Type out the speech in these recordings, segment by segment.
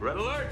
Red alert!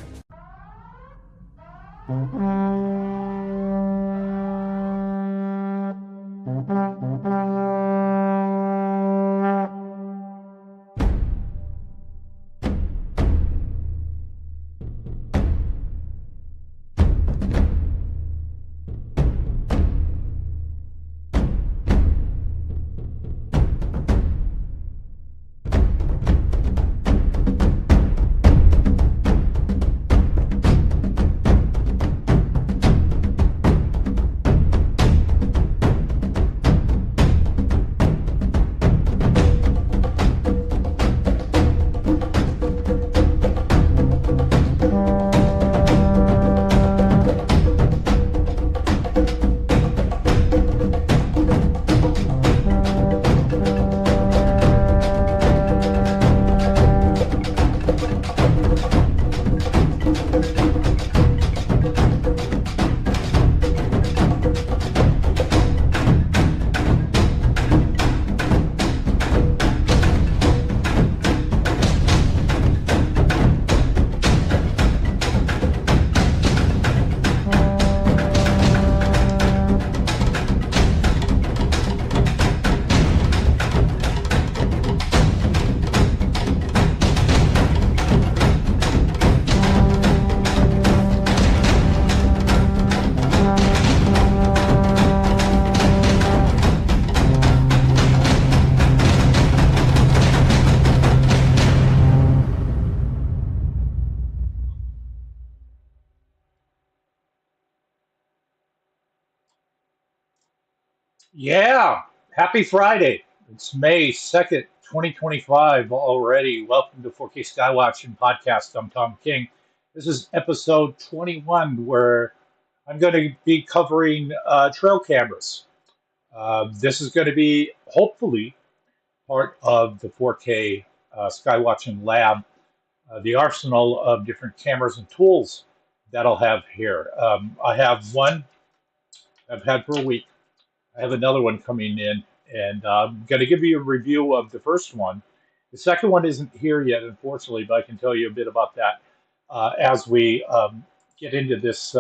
Yeah, happy Friday. It's May 2nd, 2025 already. Welcome to 4K Skywatching podcast. I'm Tom King. This is episode 21 where I'm going to be covering trail cameras. This is going to be hopefully part of the 4K Skywatching lab, the arsenal of different cameras and tools that I'll have here. I have one I've had for a week. I have another one coming in, and I'm going to give you a review of the first one. The second one isn't here yet, unfortunately, but I can tell you a bit about that as we get into this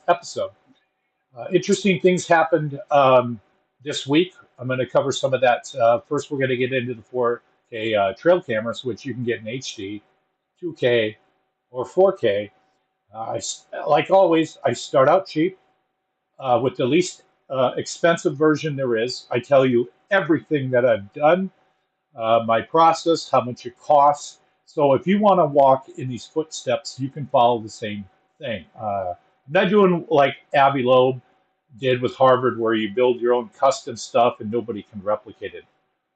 episode. Interesting things happened this week. I'm going to cover some of that. First, we're going to get into the 4K trail cameras, which you can get in HD, 2K, or 4K. Like always, I start out cheap with the least expensive version there is. I tell you everything that I've done, my process, how much it costs. So if you want to walk in these footsteps, you can follow the same thing. I'm not doing like Abbey Loeb did with Harvard, where you build your own custom stuff and nobody can replicate it.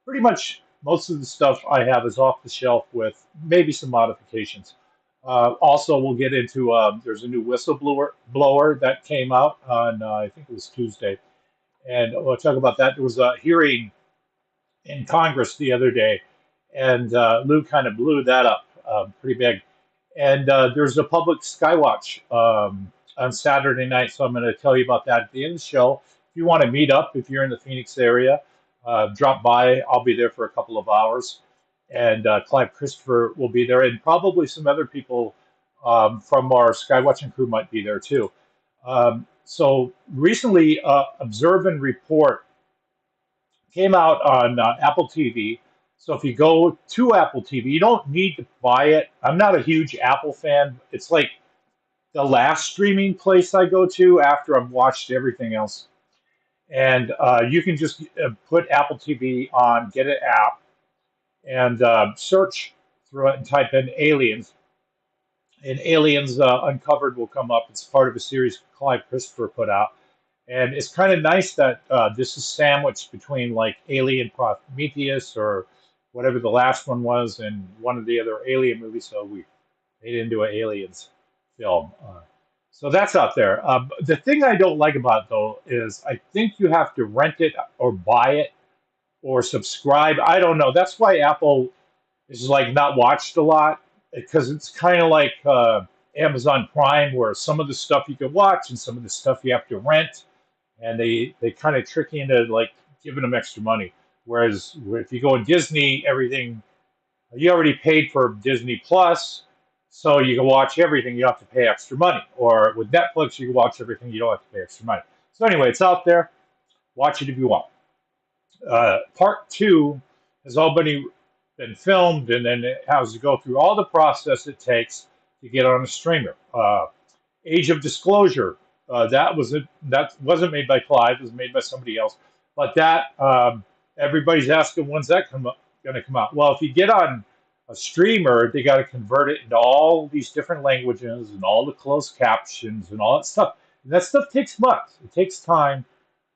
Pretty much most of the stuff I have is off the shelf with maybe some modifications. Also, we'll get into there's a new whistleblower that came out on I think it was Tuesday, and we'll talk about that. There was a hearing in Congress the other day, and Lou kind of blew that up pretty big. And there's a public Skywatch on Saturday night, so I'm going to tell you about that at the end of the show. If you want to meet up, if you're in the Phoenix area, drop by. I'll be there for a couple of hours, and Clive Christopher will be there, and probably some other people from our Skywatching crew might be there too. So recently, Observe and Report came out on Apple TV. So if you go to Apple TV, you don't need to buy it. I'm not a huge Apple fan. It's like the last streaming place I go to after I've watched everything else. And you can just put Apple TV on, get an app, and search through it and type in aliens. And Aliens Uncovered will come up. It's part of a series Clive Christopher put out. And it's kind of nice that this is sandwiched between like Alien Prometheus or whatever the last one was and one of the other Alien movies. So we made it into an Aliens film. So that's out there. The thing I don't like about it, though, is I think you have to rent it or buy it or subscribe. I don't know. That's why Apple is like not watched a lot because it's kind of like Amazon Prime, where some of the stuff you can watch and some of the stuff you have to rent, and they kind of trick you into like giving them extra money. Whereas if you go in Disney, everything you already paid for Disney Plus, So you can watch everything, you don't have to pay extra money. Or with Netflix, you can watch everything, you don't have to pay extra money. So anyway, it's out there. Watch it if you want. Part two has already been filmed, and then it has to go through all the process it takes to get on a streamer. Age of Disclosure, that wasn't made by Clive, it was made by somebody else. But that everybody's asking when's that going to come out? Well, if you get on a streamer, they got to convert it into all these different languages and all the closed captions and all that stuff. And that stuff takes months. It takes time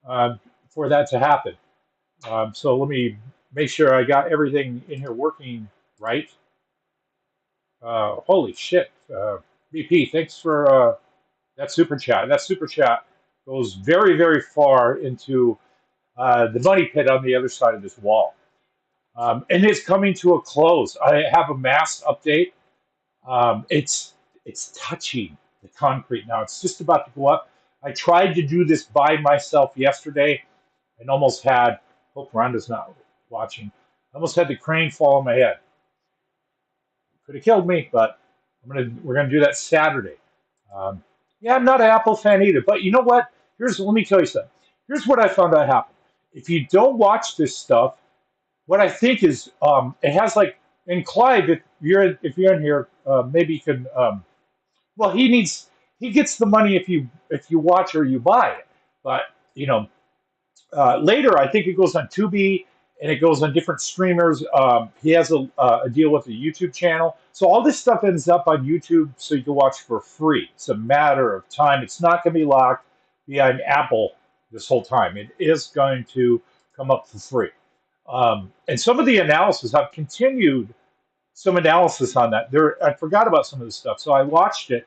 for that to happen. So let me make sure I got everything in here working right. Holy shit. BP, thanks for that super chat. That super chat goes very, very far into the money pit on the other side of this wall. And it's coming to a close. I have a mast update. It's touching the concrete now. It's just about to go up. I tried to do this by myself yesterday and almost had, hope Rhonda's not watching, I almost had the crane fall on my head. Could have killed me, but we're gonna do that Saturday. Yeah, I'm not an Apple fan either, but you know what? Let me tell you something. Here's what I found out happened. If you don't watch this stuff, what I think is it has like, and Clive, if you're in here, maybe you can. Well, he gets the money if you watch or you buy it, but you know later, I think it goes on Tubi and it goes on different streamers. He has a deal with a YouTube channel. So all this stuff ends up on YouTube so you can watch for free. It's a matter of time. It's not going to be locked behind Apple this whole time. It is going to come up for free. And some of the analysis, I've continued some analysis on that. I forgot about some of this stuff. So I watched it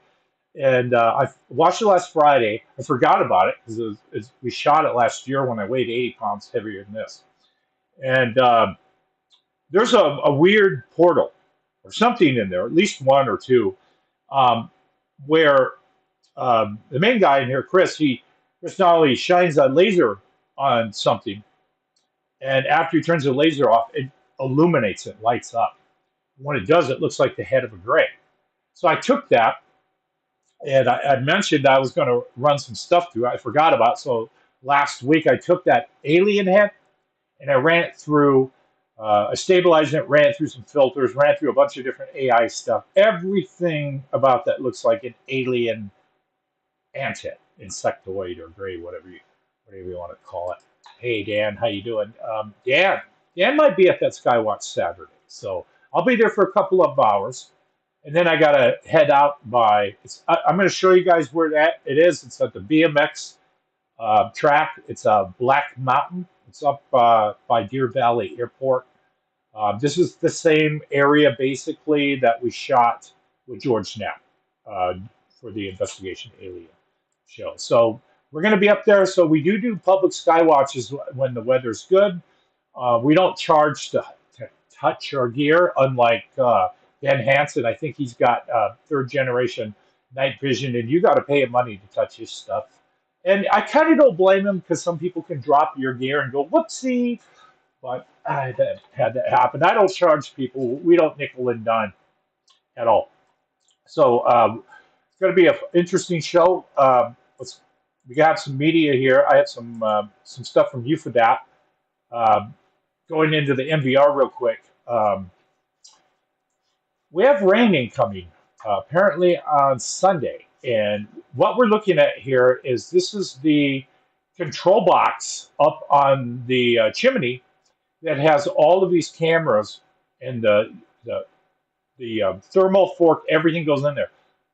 and I watched it last Friday. I forgot about it because we shot it last year when I weighed 80 pounds heavier than this. And there's a weird portal or something in there, at least one or two, where the main guy in here, Chris, he just not only shines a laser on something, and after he turns the laser off, it illuminates it, lights up. When it does, it looks like the head of a gray. So I took that and I mentioned I was going to run some stuff through. I forgot about it. So last week I took that alien head and I ran it through. I stabilized it, ran it through some filters, ran it through a bunch of different AI stuff. Everything about that looks like an alien anthead, insectoid or gray, whatever you want to call it. Hey Dan, how you doing? Dan might be at that Skywatch Saturday, so I'll be there for a couple of hours. And then I gotta head out I'm going to show you guys where it is. It's at the BMX track. It's a Black Mountain. It's up by Deer Valley Airport. This is the same area basically that we shot with George Knapp for the Investigation Alien show. So we're going to be up there. So we do public sky watches when the weather's good. We don't charge to touch our gear, unlike Ben Hansen. I think he's got third generation night vision, and you got to pay him money to touch his stuff. And I kind of don't blame him because some people can drop your gear and go, whoopsie. But I had that happen. I don't charge people. We don't nickel and dime at all. So it's going to be an interesting show. We got some media here. I have some stuff from UFODAP. Going into the MVR real quick. We have rain incoming apparently on Sunday. And what we're looking at here is this is the control box up on the chimney that has all of these cameras and the thermal fork, everything goes in there.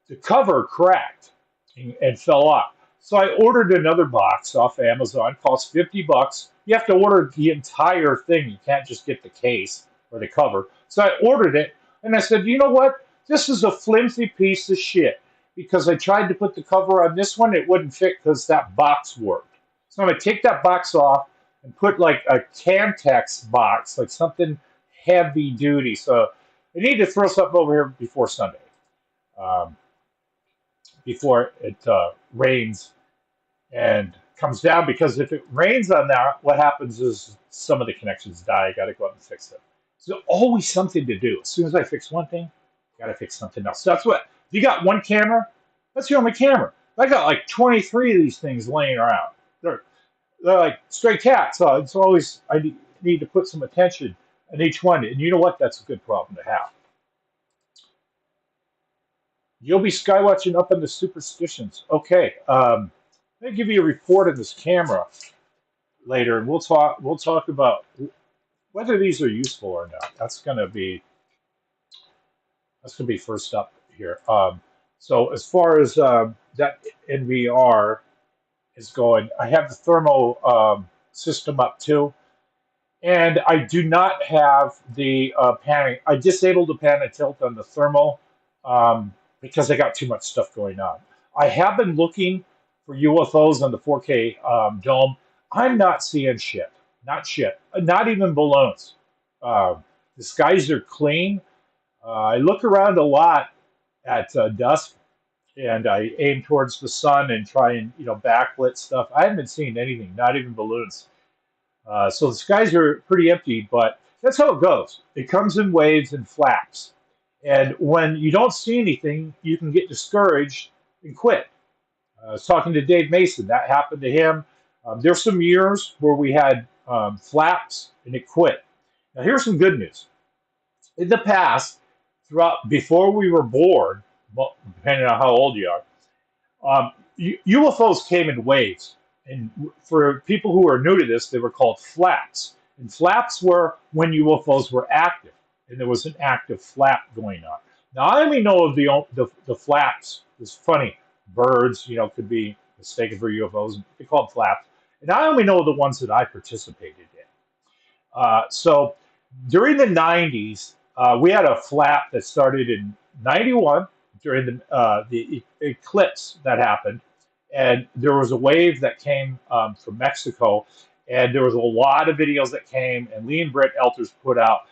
The cover cracked and fell off. So I ordered another box off Amazon. Costs $50. You have to order the entire thing. You can't just get the case or the cover. So I ordered it, and I said, you know what? This is a flimsy piece of shit. Because I tried to put the cover on this one, it wouldn't fit because that box worked. So I'm going to take that box off and put like a Camtex box, like something heavy duty. So I need to throw something over here before Sunday, before it rains and comes down. Because if it rains on that, what happens is some of the connections die. I got to go up and fix them. So always something to do. As soon as I fix one thing, Got to fix something else. That's what, if you got one camera, that's your only camera. I got like 23 of these things laying around. They're, they're like stray cats. So it's always, need to put some attention on each one. And you know what? That's a good problem to have. You'll be skywatching up in the superstitions. Okay. I'll give you a report of this camera later, and we'll talk about whether these are useful or not. That's gonna be first up here. So as far as that NVR is going, I have the thermal system up too, and I do not have the pan. I disabled the pan and tilt on the thermal because I got too much stuff going on. I have been looking for UFOs on the 4K dome. I'm not seeing shit. Not shit. Not even balloons. Uh, the skies are clean. I look around a lot at dusk, and I aim towards the sun and try and backlit stuff. I haven't seen anything, not even balloons. So the skies are pretty empty, but that's how it goes. It comes in waves and flaps. And when you don't see anything, you can get discouraged and quit. I was talking to Dave Mason. That happened to him. There's some years where we had flaps and it quit. Now here's some good news. In the past, throughout before we were born, well, depending on how old you are, UFOs came in waves. And for people who are new to this, they were called flaps. And flaps were when UFOs were active, and there was an active flap going on. Now, I only know of the flaps. It's funny, birds, could be mistaken for UFOs. They call them flaps. And I only know the ones that I participated in. So during the 90s, we had a flap that started in 91 during the eclipse that happened. And there was a wave that came from Mexico. And there was a lot of videos that came. And Lee and Britt Elters put out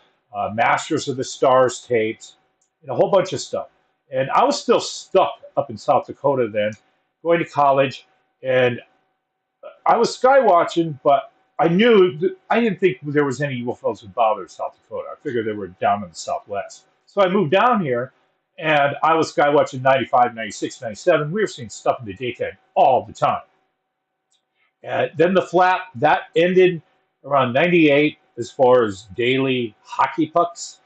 Masters of the Stars tapes and a whole bunch of stuff. And I was still stuck up in South Dakota then, going to college. And I was sky watching, but I didn't think there was any UFOs that bothered South Dakota. I figured they were down in the Southwest. So I moved down here, and I was sky watching 95, 96, 97. We were seeing stuff in the daytime all the time. And then the flap, that ended around 98 as far as daily hockey pucks.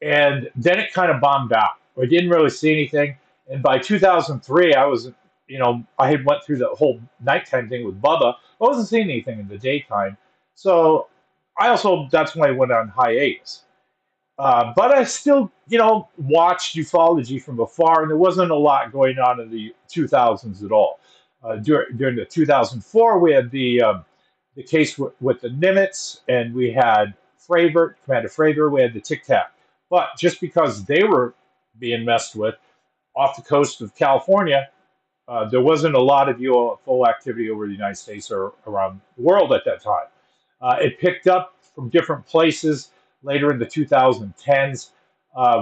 And then it kind of bombed out. I didn't really see anything. And by 2003, I had went through the whole nighttime thing with Bubba. I wasn't seeing anything in the daytime. So that's when I went on hiatus. But I still, watched ufology from afar, and there wasn't a lot going on in the 2000s at all. During the 2004, we had the case with the Nimitz, and we had Commander Fravor, we had the Tic Tac. But just because they were being messed with off the coast of California, there wasn't a lot of UFO activity over the United States or around the world at that time. It picked up from different places later in the 2010s.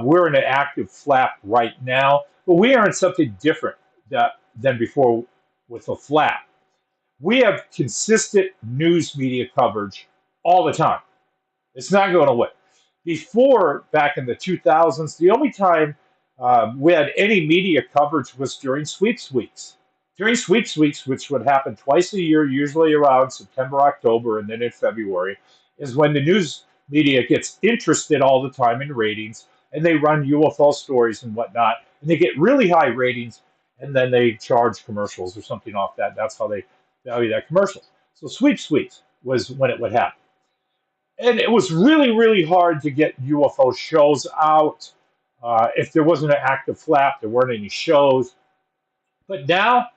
We're in an active flap right now, but we are in something different than before with a flap. We have consistent news media coverage all the time. It's not going away. Before, back in the 2000s, the only time we had any media coverage was during sweeps weeks. During sweeps weeks, which would happen twice a year, usually around September, October, and then in February, is when the news media gets interested all the time in ratings, and they run UFO stories and whatnot, and they get really high ratings, and then they charge commercials or something off that. That's how they value that commercials. So sweeps weeks was when it would happen. And it was really, really hard to get UFO shows out. If there wasn't an active flap, there weren't any shows. But now,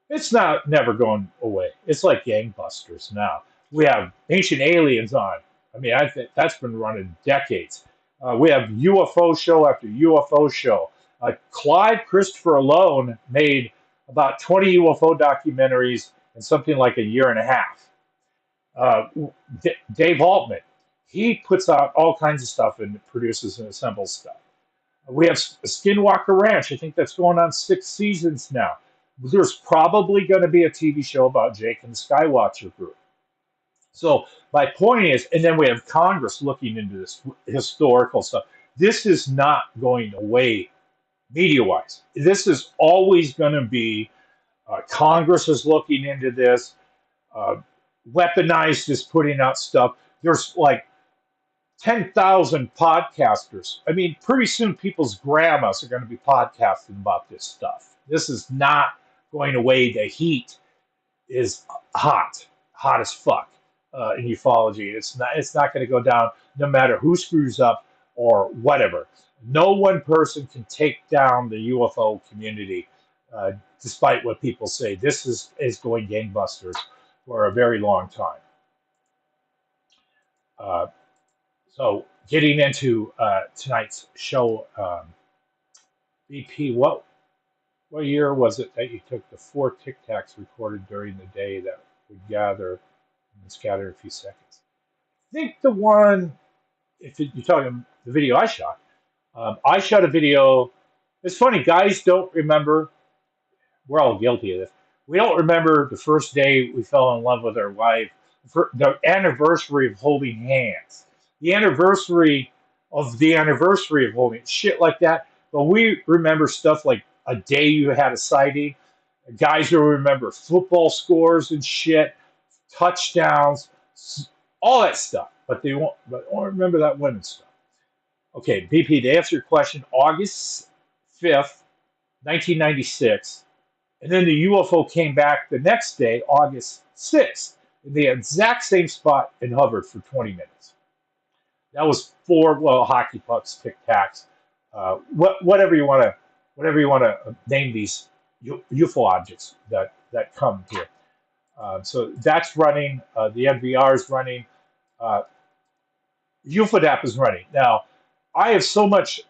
it's not never going away. It's like gangbusters now. We have Ancient Aliens on. I mean, I think that's been running decades. We have UFO show after UFO show. Clive Christopher alone made about 20 UFO documentaries in something like a year and a half. Uh, Dave Altman, he puts out all kinds of stuff and produces and assembles stuff. We have Skinwalker Ranch. I think that's going on 6 seasons now. There's probably going to be a TV show about Jake and the Skywatcher group. So my point is, and then we have Congress looking into this historical stuff. This is not going away media-wise. This is always going to be, Congress is looking into this. Uh, Weaponized is putting out stuff. There's like 10,000 podcasters. I mean, pretty soon people's grandmas are going to be podcasting about this stuff. This is not going away. The heat is hot as fuck in ufology. It's not going to go down no matter who screws up or whatever. No one person can take down the UFO community, uh, despite what people say. This is going gangbusters for a very long time. Uh, so, getting into tonight's show, BP, what year was it that you took the 4 Tic Tacs recorded during the day that would gather and scatter in a few seconds? I think the one, if you're talking the video I shot a video. It's funny, guys don't remember. We're all guilty of this. We don't remember the first day we fell in love with our wife, the anniversary of holding hands, the anniversary of holding shit like that. But we remember stuff like a day you had a sighting. Guys will remember football scores and shit, touchdowns, all that stuff. But they won't remember that women's stuff. Okay, BP, to answer your question, August 5th, 1996. And then the UFO came back the next day, August 6th, in the exact same spot and hovered for 20 minutes. That was 4, well, hockey pucks, Tic Tacs, whatever you want to name these UFO objects that come here. So that's running. The NVR is running. Uh, UFODAP is running. Now, I have so much.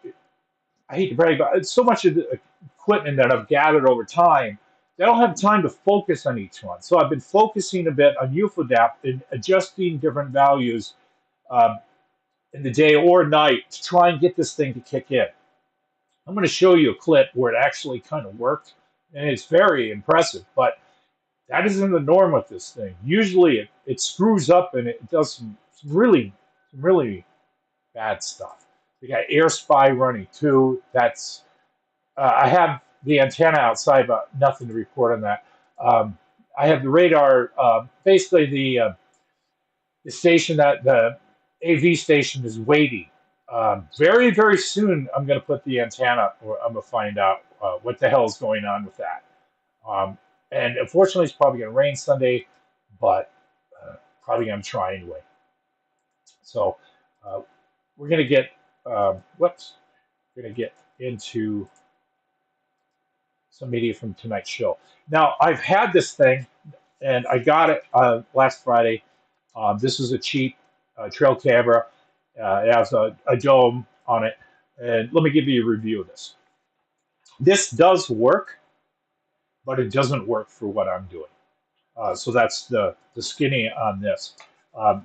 I hate to brag, but it's so much of the equipment that I've gathered over time. I don't have time to focus on each one. So I've been focusing a bit on UFODAP and adjusting different values um, in the day or night to try and get this thing to kick in. I'm going to show you a clip where it actually kind of worked, and it's very impressive. But that isn't the norm with this thing. Usually it screws up and it does some really bad stuff. We got Air Spy running too. I have the antenna outside, but nothing to report on that. I have the radar. Basically, the station that the AV station is waiting. Very very soon, I'm going to put the antenna, or I'm going to find out what the hell is going on with that. Um, and unfortunately, it's probably going to rain Sunday, but probably going to try anyway. So uh, we're going to get whoops. We're going to get into some media from tonight's show. Now, I've had this thing, and I got it last Friday. This is a cheap trail camera. It has a dome on it. And let me give you a review of this. This does work, but it doesn't work for what I'm doing. So that's the skinny on this.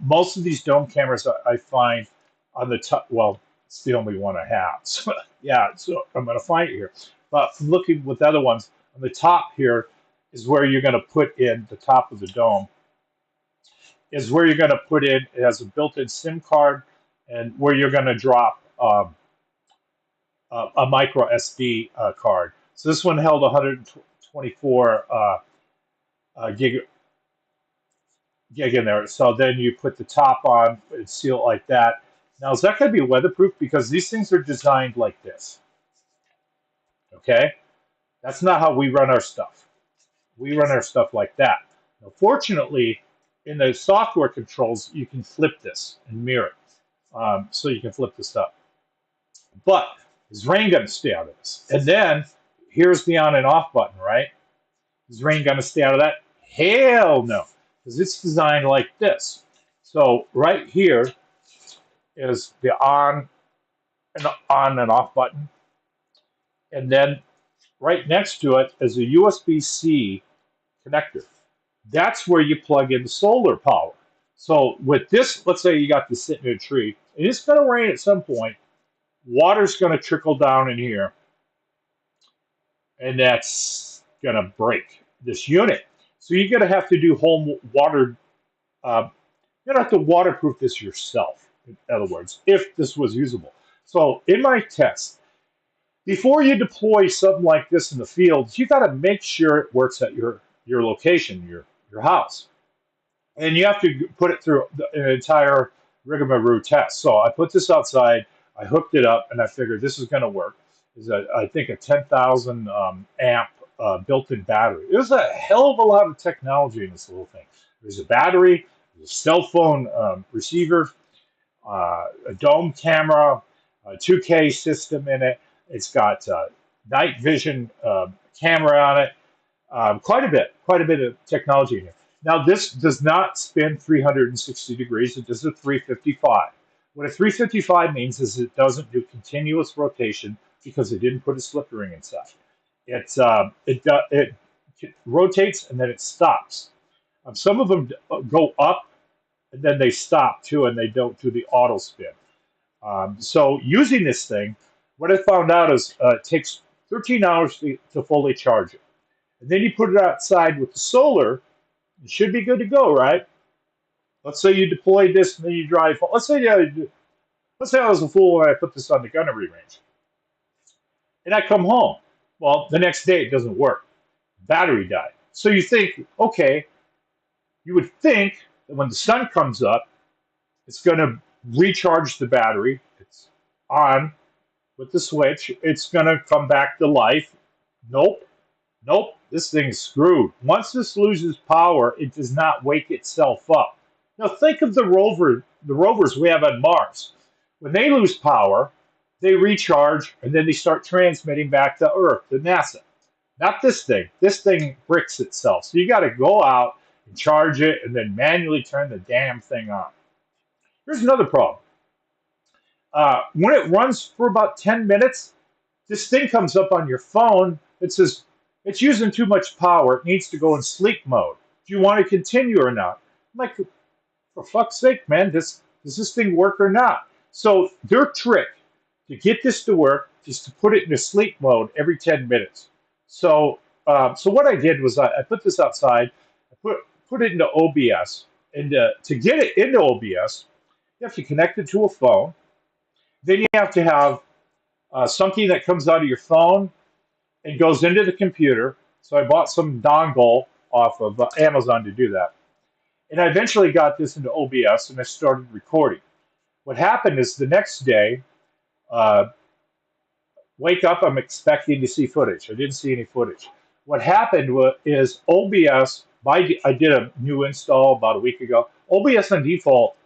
Most of these dome cameras I find on the top, well, it's the only one I have. So, yeah, so I'm going to find it here. But from looking with other ones, on the top here is where you're going to put in the top of the dome, is where you're going to put in, it has a built-in SIM card, and where you're going to drop a micro SD card. So this one held 124 gig in there. So then you put the top on and seal it like that. Now, is that going to be weatherproof? Because these things are designed like this. Okay? That's not how we run our stuff. We run our stuff like that. Now, fortunately, in the software controls, you can flip this and mirror it. So you can flip this up. But is rain going to stay out of this? And then here's the on and off button, right? Is rain going to stay out of that? Hell no, because it's designed like this. So right here is the on and off button. And then right next to it is a USB-C connector. That's where you plug in the solar power. So with this, let's say you got this sitting in a tree, and it's going to rain at some point. Water's going to trickle down in here, and that's going to break this unit. So you're going to have to do home water. You're going to have to waterproof this yourself, in other words, if this was usable. So in my test, before you deploy something like this in the field, you got to make sure it works at your location, your house, and you have to put it through an entire rigmarole test. So I put this outside, I hooked it up, and I figured this is going to work. Is I think a 10,000 amp built-in battery. There's a hell of a lot of technology in this little thing. There's a battery, there's a cell phone receiver, a dome camera, a 2K system in it. It's got night vision camera on it. Quite a bit of technology in here. Now, this does not spin 360 degrees. It does a 355. What a 355 means is it doesn't do continuous rotation because it didn't put a slip ring inside. It rotates and then it stops. Some of them go up and then they stop too, and they don't do the auto spin. So using this thing, what I found out is it takes 13 hours to fully charge it. And then you put it outside with the solar, it should be good to go, right? Let's say you deploy this and then you drive. Let's say I was a fool and I put this on the gunnery range. And I come home. Well, the next day it doesn't work. Battery died. So you think, okay, you would think that when the sun comes up, it's going to recharge the battery. It's on with the switch. It's going to come back to life. Nope. Nope. This thing's screwed. Once this loses power, it does not wake itself up. Now think of the rovers we have on Mars. When they lose power, they recharge and then they start transmitting back to Earth, to NASA. Not this thing. This thing bricks itself. So you got to go out and charge it and then manually turn the damn thing on. Here's another problem. When it runs for about 10 minutes, this thing comes up on your phone. It says, it's using too much power. It needs to go in sleep mode. Do you want to continue or not? I'm like, for fuck's sake, man, does this thing work or not? So their trick to get this to work is to put it into sleep mode every 10 minutes. So what I did was I put this outside. I put it into OBS. And to get it into OBS, you have to connect it to a phone. Then you have to have something that comes out of your phone and goes into the computer. So I bought some dongle off of Amazon to do that. And I eventually got this into OBS and I started recording. What happened is the next day, wake up, I'm expecting to see footage. I didn't see any footage. What happened is OBS, I did a new install about a week ago. OBS on default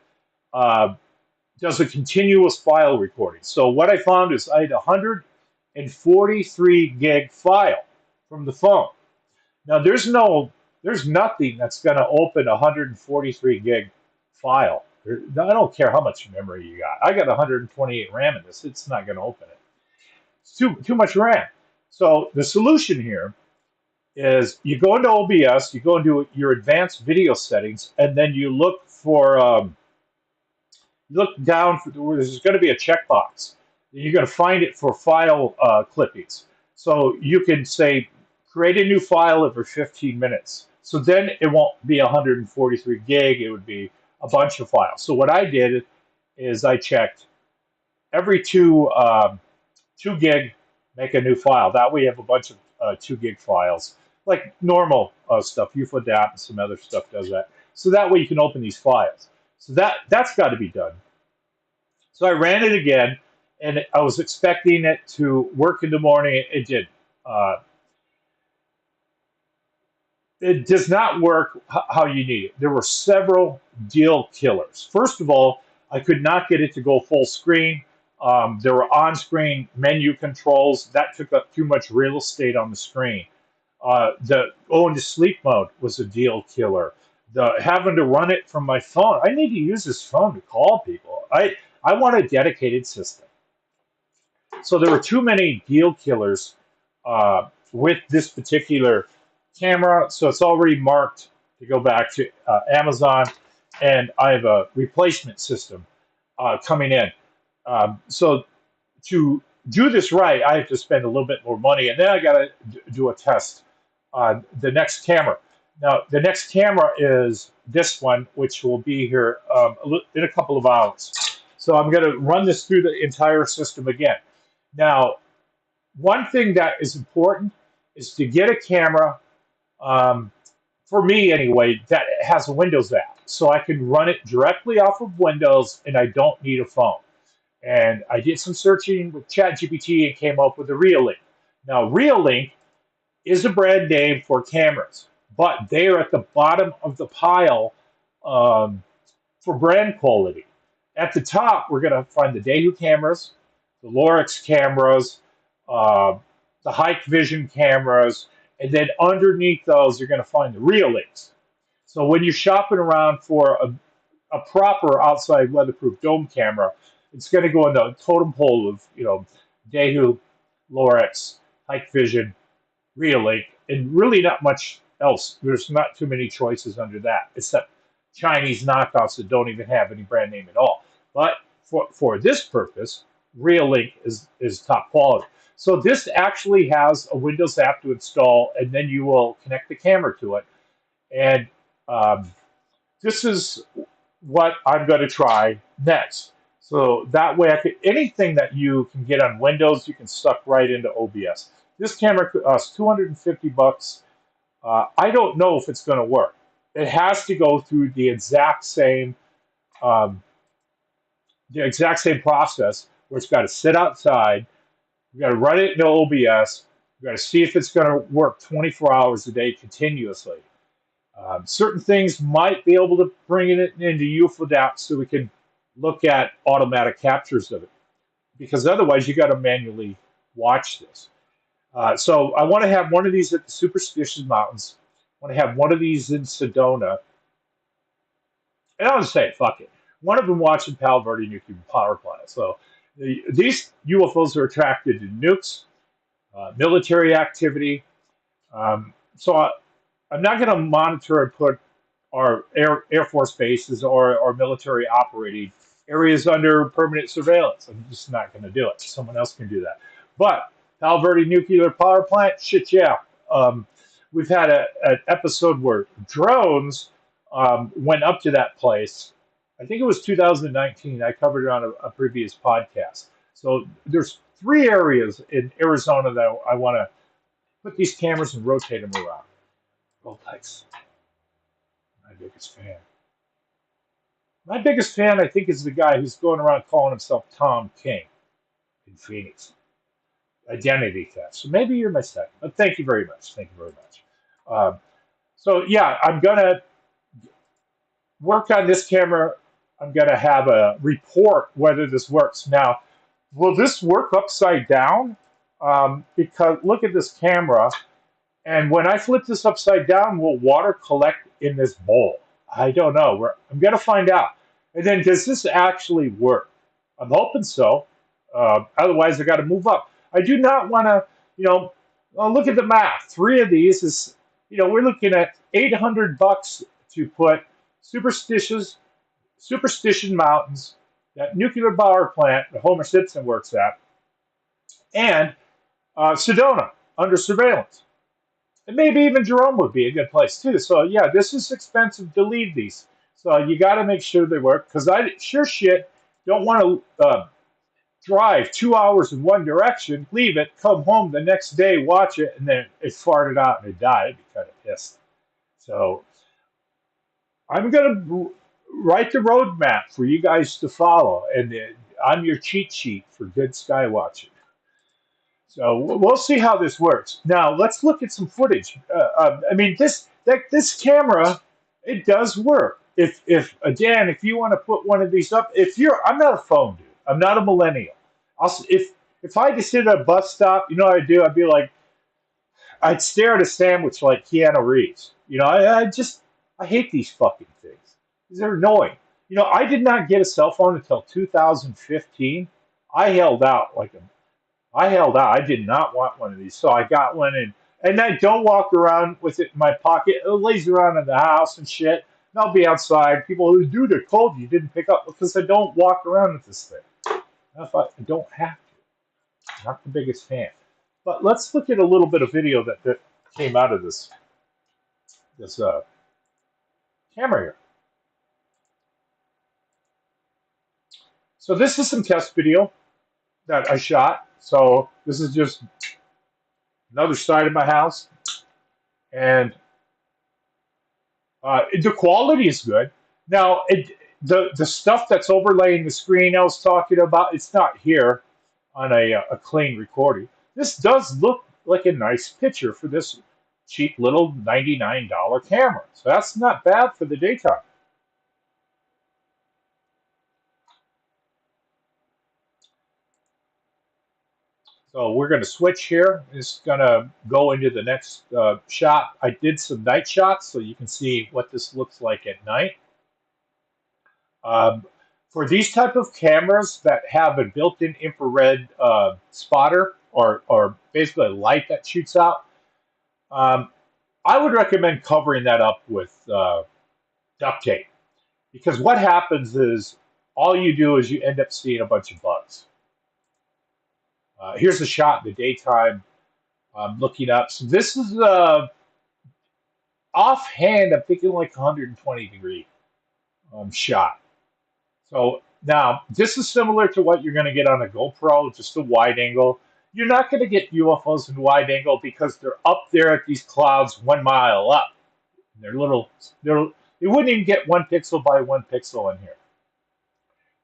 does a continuous file recording. So what I found is I had 143 gig file from the phone. Now there's nothing that's going to open a 143 gig file. I don't care how much memory you got. I got 128 RAM in this. It's not going to open it. It's too much RAM. So the solution here is you go into OBS, you go into your advanced video settings, and then you look for look down for there's going to be a checkbox. You're going to find it for file clippings. So you can say create a new file every 15 minutes. So then it won't be 143 gig. It would be a bunch of files. So what I did is I checked every 2 gig, make a new file. That way you have a bunch of 2 gig files, like normal stuff. UFODAP and some other stuff does that. So that way you can open these files. So that's got to be done. So I ran it again, and I was expecting it to work in the morning. It did. It does not work how you need it. There were several deal killers. First of all, I could not get it to go full screen. There were on-screen menu controls. That took up too much real estate on the screen. The go into sleep mode was a deal killer. The having to run it from my phone. I need to use this phone to call people. I want a dedicated system. So there were too many deal killers with this particular camera. So it's already marked to go back to Amazon, and I have a replacement system coming in. So to do this right, I have to spend a little bit more money, and then I got to do a test on the next camera. Now, the next camera is this one, which will be here in a couple of hours. So I'm going to run this through the entire system again. Now, one thing that is important is to get a camera, um, for me anyway, that has a Windows app. So I can run it directly off of Windows and I don't need a phone. And I did some searching with ChatGPT and came up with a Reolink. Now, Reolink is a brand name for cameras, but they are at the bottom of the pile, um, for brand quality. At the top, we're going to find the Daewoo cameras, the Lorix cameras, uh, the Hike Vision cameras, and then underneath those, you're going to find the Reolinks. So when you're shopping around for a proper outside weatherproof dome camera, it's going to go in the totem pole of, Daewoo, Lorix, Hike Vision, Reolink, and really not much else. There's not too many choices under that, except Chinese knockoffs that don't even have any brand name at all. But for this purpose, Reolink is top quality. So this actually has a Windows app to install, and then you will connect the camera to it. And um, this is what I'm going to try next. So that way, anything that you can get on Windows, you can suck right into OBS. This camera costs $250. I don't know if it's going to work. It has to go through um, the exact same process where it's got to sit outside. You got to run it into OBS. You got to see if it's going to work 24 hours a day continuously. Certain things might be able to bring it into UFODAP so we can look at automatic captures of it. Because otherwise, you got to manually watch this. So I want to have one of these at the Superstition Mountains. I want to have one of these in Sedona. And I'll just say, fuck it. One of them watching Palo Verde nuclear power plant. So these UFOs are attracted to nukes, military activity. I'm not going to monitor and put our Air Force bases or military operating areas under permanent surveillance. I'm just not going to do it. Someone else can do that. But Palo Verde nuclear power plant, shit, yeah. Um, we've had an episode where drones went up to that place. I think it was 2019. I covered it on a previous podcast. So there's 3 areas in Arizona that I want to put these cameras and rotate them around. Rolex, my biggest fan. My biggest fan, I think, is the guy who's going around calling himself Tom King in Phoenix. Identity theft. So maybe you're my second. But thank you very much. Thank you very much. So yeah, I'm gonna work on this camera. I'm gonna have a report whether this works. Now, will this work upside down? Because look at this camera. And when I flip this upside down, will water collect in this bowl? I don't know. I'm going to find out. And then, does this actually work? I'm hoping so. Otherwise, I got to move up. I do not want to, look at the math. 3 of these is, we're looking at $800 to put Superstition Mountains, that nuclear power plant that Homer Simpson works at, and Sedona under surveillance. And maybe even Jerome would be a good place too. So yeah, this is expensive to leave these. So you got to make sure they work because I sure shit don't want to drive 2 hours in one direction, leave it, come home the next day, watch it, and then it farted out and it died. I'd be kind of pissed. So I'm gonna write the roadmap for you guys to follow, and I'm your cheat sheet for good sky watching. So we'll see how this works. Now let's look at some footage. I mean, this camera, it does work. If again, if you want to put one of these up, I'm not a phone dude. I'm not a millennial. If I had to sit at a bus stop, you know what I'd do? I'd be like, I'd stare at a sandwich like Keanu Reeves. I hate these fucking things. They're annoying. I did not get a cell phone until 2015. I held out like a I held out. I did not want one of these, so I got one, and I don't walk around with it in my pocket. It lays around in the house and shit. And I'll be outside. People who do, they're cold. You didn't pick up because I don't walk around with this thing. I don't have to. I'm not the biggest fan. But let's look at a little bit of video that came out of this camera here. So this is some test video that I shot. So this is just another side of my house, and the quality is good. Now, the stuff that's overlaying the screen I was talking about, it's not here on a clean recording. This does look like a nice picture for this cheap little $99 camera. So that's not bad for the daytime. So we're going to switch here. It's going to go into the next shot. I did some night shots so you can see what this looks like at night. Um, for these type of cameras that have a built-in infrared spotter or basically a light that shoots out, um, I would recommend covering that up with duct tape, because what happens is all you do is you end up seeing a bunch of bugs. Here's a shot in the daytime. Looking up. So this is offhand, I'm thinking like 120-degree shot. So now this is similar to what you're going to get on a GoPro, just a wide angle. You're not going to get UFOs in wide angle because they're up there at these clouds 1 mile up. They're little. They wouldn't even get 1 pixel by 1 pixel in here.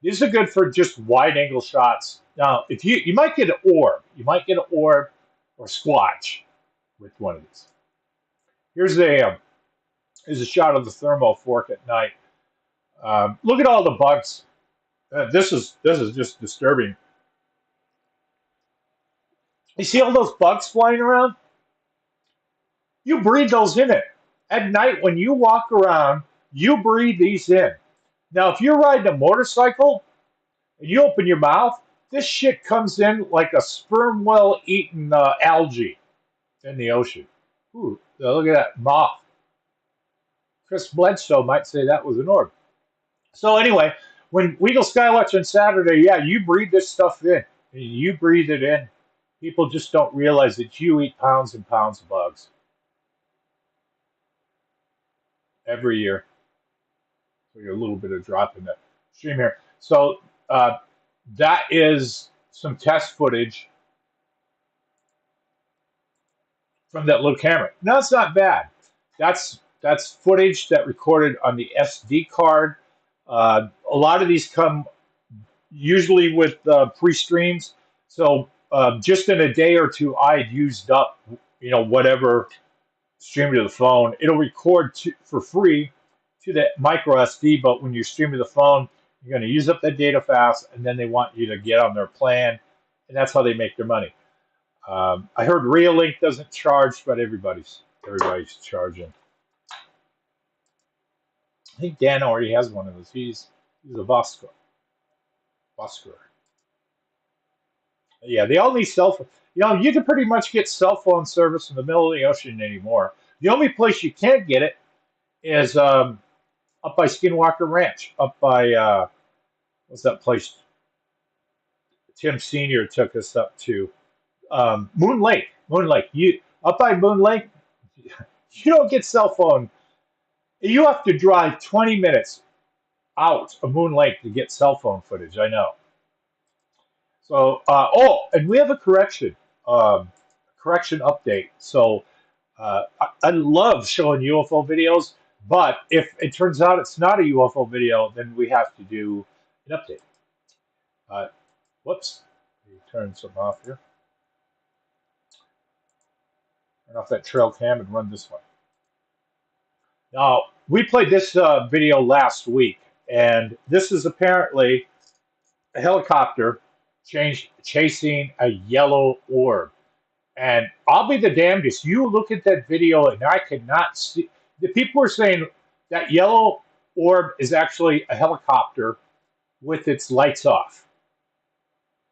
These are good for just wide angle shots. Now, if you might get an orb, or squatch with one of these. Here's a shot of the thermal fork at night. Look at all the bugs. This is just disturbing. You see all those bugs flying around? You breathe those in it. At night when you walk around, you breathe these in. Now, if you're riding a motorcycle and you open your mouth, this shit comes in like a sperm whale eating algae in the ocean. Ooh, look at that moth. Chris Bledsoe might say that was an orb. So anyway, when we go skywatch on Saturday, yeah, you breathe this stuff in. You breathe it in. People just don't realize that you eat pounds and pounds of bugs every year. So you're a little bit of drop in the stream here. So that is some test footage from that little camera. No, it's not bad. That's footage that recorded on the SD card. A lot of these come usually with pre-streams. So just in a day or two, I had used up, whatever stream to the phone. It'll record for free to the micro SD, but when you stream to the phone, you're going to use up that data fast, and then they want you to get on their plan, and that's how they make their money. I heard Reolink doesn't charge, but everybody's charging. I think Dan already has one of those. He's a Vosker. Yeah, they all need cell phone. You can pretty much get cell phone service in the middle of the ocean anymore. The only place you can't get it is up by Skinwalker Ranch, up by what's that place? Tim Senior took us up to Moon Lake. You up by Moon Lake, you don't get cell phone. You have to drive 20 minutes out of Moon Lake to get cell phone footage. I know. So, and we have a correction update. So, I love showing UFO videos, but if it turns out it's not a UFO video, then we have to do an update. Whoops, let me turn something off here. Turn off that trail cam and run this one. Now, we played this video last week, and this is apparently a helicopter chasing a yellow orb. And I'll be the damnedest. You look at that video, and I cannot see. The people are saying that yellow orb is actually a helicopter with its lights off.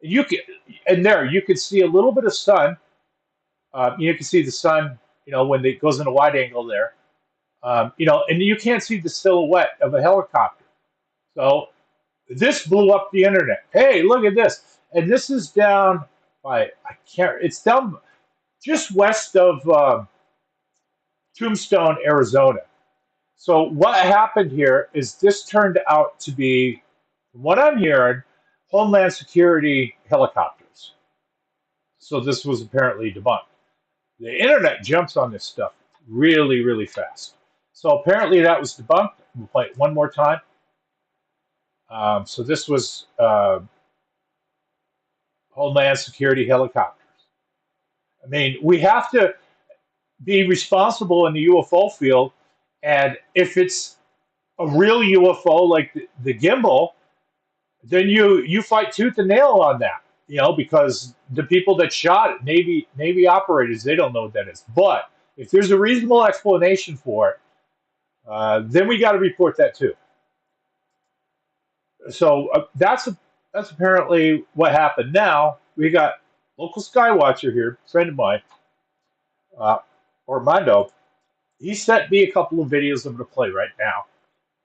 You can see a little bit of sun. You can see the sun, when it goes in a wide angle there. And you can't see the silhouette of a helicopter. So this blew up the internet. Hey, look at this. And this is down by, it's down just west of Tombstone, Arizona. So what happened here is this turned out to be, from what I'm hearing, Homeland Security helicopters. So this was apparently debunked. The internet jumps on this stuff really, really fast. So apparently that was debunked. We'll play it one more time. So this was Homeland Security helicopters. I mean, we have to be responsible in the UFO field, and if it's a real UFO like the gimbal, then you fight tooth and nail on that. Because the people that shot it, Navy operators, they don't know what that is. But if there's a reasonable explanation for it, then we got to report that too. So that's apparently what happened. Now we got local Skywatcher here, friend of mine, uh, Armando. He sent me a couple of videos I'm going to play right now.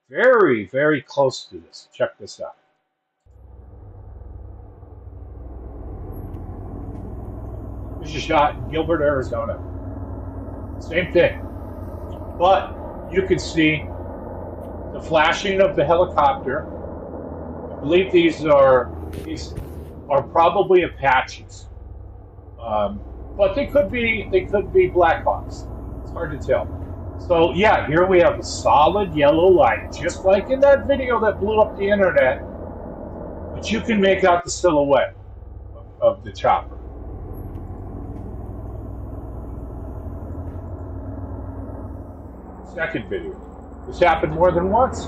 Very, very close to this. Check this out. This is shot in Gilbert, Arizona. Same thing. But you can see the flashing of the helicopter. I believe these are probably Apaches. But they could be Black Hawks. It's hard to tell. So yeah, here we have a solid yellow light, just like in that video that blew up the internet. But you can make out the silhouette of the chopper. Second video. This happened more than once.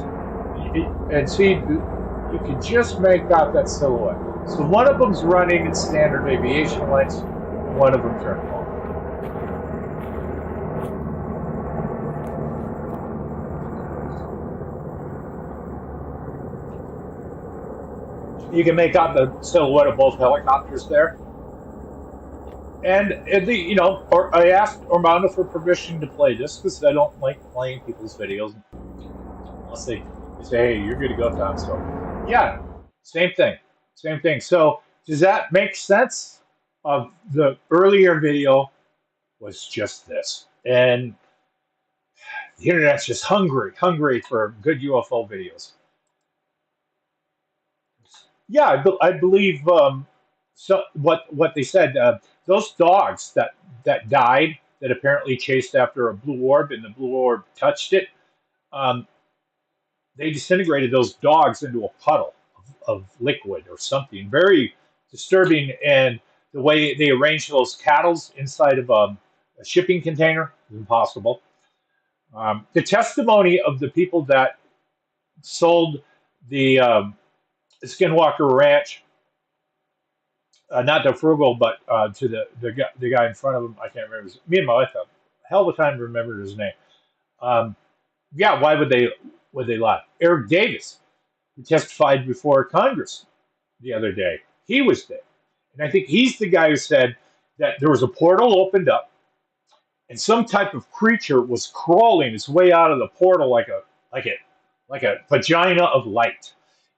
And see, you can just make out that silhouette. So one of them's running in standard aviation lights, and one of them turned off. You can make out the silhouette of both helicopters there. And I asked Armando for permission to play this because I don't like playing people's videos unless they say, "Hey, you're good to go, Tom." So, yeah, same thing. So, does that make sense? Of the earlier video was just this, and the internet's just hungry for good UFO videos. Yeah, I believe. So what they said, those dogs that died, that apparently chased after a blue orb and the blue orb touched it, um, they disintegrated those dogs into a puddle of liquid or something very disturbing. And the way they arranged those cattle inside of a shipping container is impossible. The testimony of the people that sold the Skinwalker Ranch, not to Frugal, but to the guy in front of him. I can't remember. Me and my wife have a hell of a time to remember his name. Yeah, why would they lie? Eric Davis, who testified before Congress the other day, he was there, and I think he's the guy who said that there was a portal opened up, and some type of creature was crawling its way out of the portal like a vagina of light,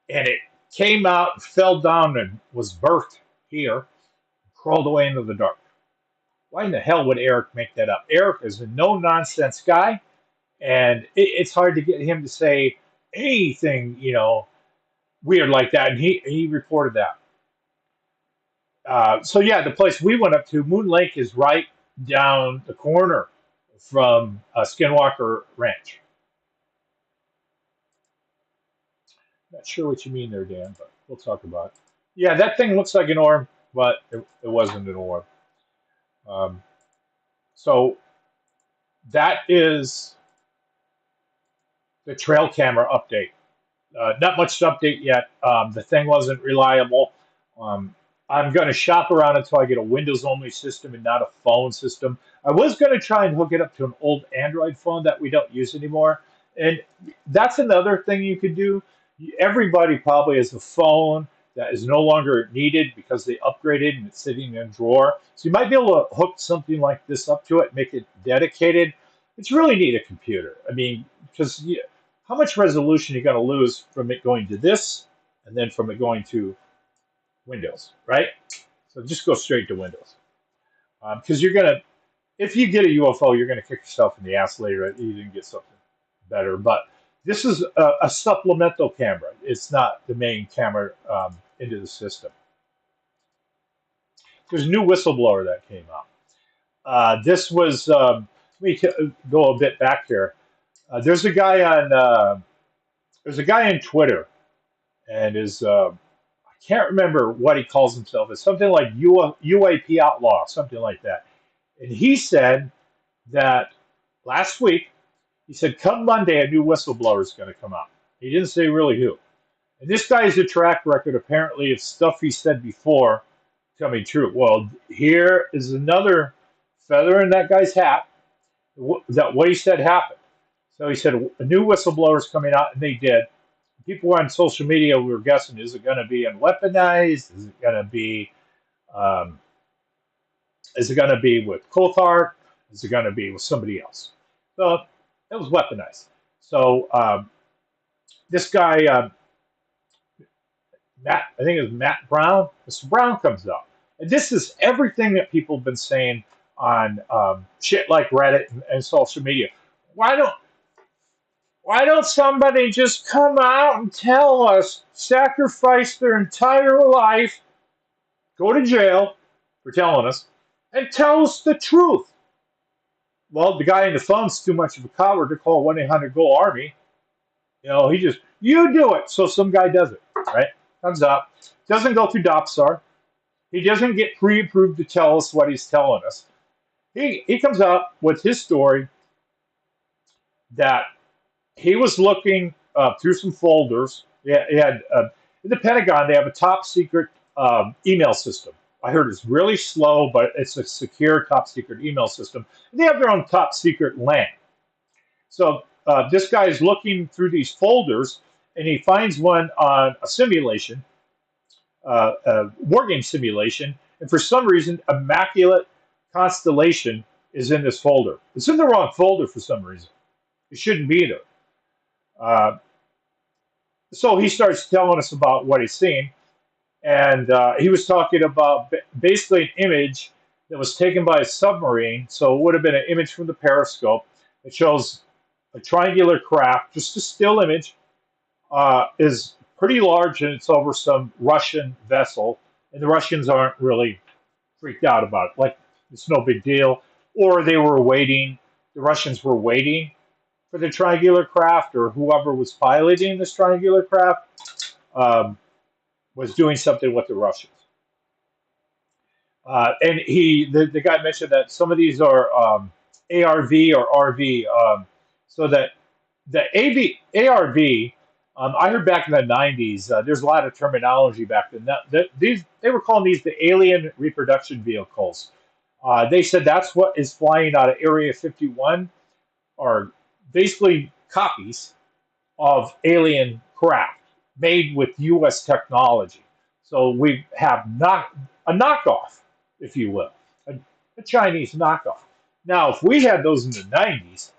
and it came out, fell down, and was birthed here, crawled away into the dark. Why in the hell would Eric make that up? Eric is a no-nonsense guy, and it's hard to get him to say anything, weird like that, and he reported that. So yeah, the place we went up to, Moon Lake, is right down the corner from Skinwalker Ranch. Not sure what you mean there, Dan, but we'll talk about it. Yeah, that thing looks like an orb, but it wasn't an orb. So that is the trail camera update. Not much to update yet. The thing wasn't reliable. I'm going to shop around until I get a Windows-only system and not a phone system. I was going to try and hook it up to an old Android phone that we don't use anymore. And that's another thing you could do. Everybody probably has a phone that is no longer needed because they upgraded and it's sitting in a drawer. So you might be able to hook something like this up to it, make it dedicated. It's really neat, a computer. I mean, because how much resolution are you going to lose from it going to this and then from it going to Windows, right? So just go straight to Windows. Because you're going to, if you get a UFO, you're going to kick yourself in the ass later. You didn't get something better. But this is a supplemental camera. It's not the main camera into the system. There's a new whistleblower that came out. This was, let me go a bit back here. There's a guy on, there's a guy on Twitter, and I can't remember what he calls himself. It's something like UAP Outlaw, something like that. And he said that last week, he said, come Monday, a new whistleblower is going to come out. He didn't say really who. And this guy has a track record, apparently, of stuff he said before coming true. Well, here is another feather in that guy's hat that what he said happened. So he said a new whistleblower is coming out, and they did. People on social media were guessing: is it going to be unweaponized? Is it going to be? Um, is it going to be with Coulthard? Is it going to be with somebody else? So it was weaponized. So this guy, Matt, I think it was Matt Brown. Mr. Brown comes up, and this is everything that people have been saying on shit like Reddit and social media. Why don't somebody just come out and tell us, sacrifice their entire life, go to jail for telling us, and tell us the truth? Well, the guy on the phone's too much of a coward to call 1-800-GO-ARMY. He just, you do it. So some guy does it, right? Comes up, doesn't go through DOPSAR. He doesn't get pre-approved to tell us what he's telling us. He comes up with his story that he was looking through some folders. He had in the Pentagon, they have a top secret email system. I heard it's really slow, but it's a secure top secret email system. And they have their own top secret LAN. So this guy is looking through these folders, and he finds one on a simulation, a war game simulation, and for some reason, Immaculate Constellation is in this folder. It's in the wrong folder for some reason. It shouldn't be there. So he starts telling us about what he's seen, and he was talking about basically an image that was taken by a submarine. So it would have been an image from the periscope. It shows a triangular craft, just a still image, is pretty large, and it's over some Russian vessel, and the Russians aren't really freaked out about it. Like, it's no big deal. Or they were waiting, the Russians were waiting for the triangular craft, or whoever was piloting this triangular craft was doing something with the Russians. And the guy mentioned that some of these are ARV or RV. So that the ARV, I heard back in the 90s, there's a lot of terminology back then. They were calling these the alien reproduction vehicles. They said that's what is flying out of Area 51, are basically copies of alien craft made with U.S. technology. So we have not a knockoff, if you will, a Chinese knockoff. Now, if we had those in the 90s,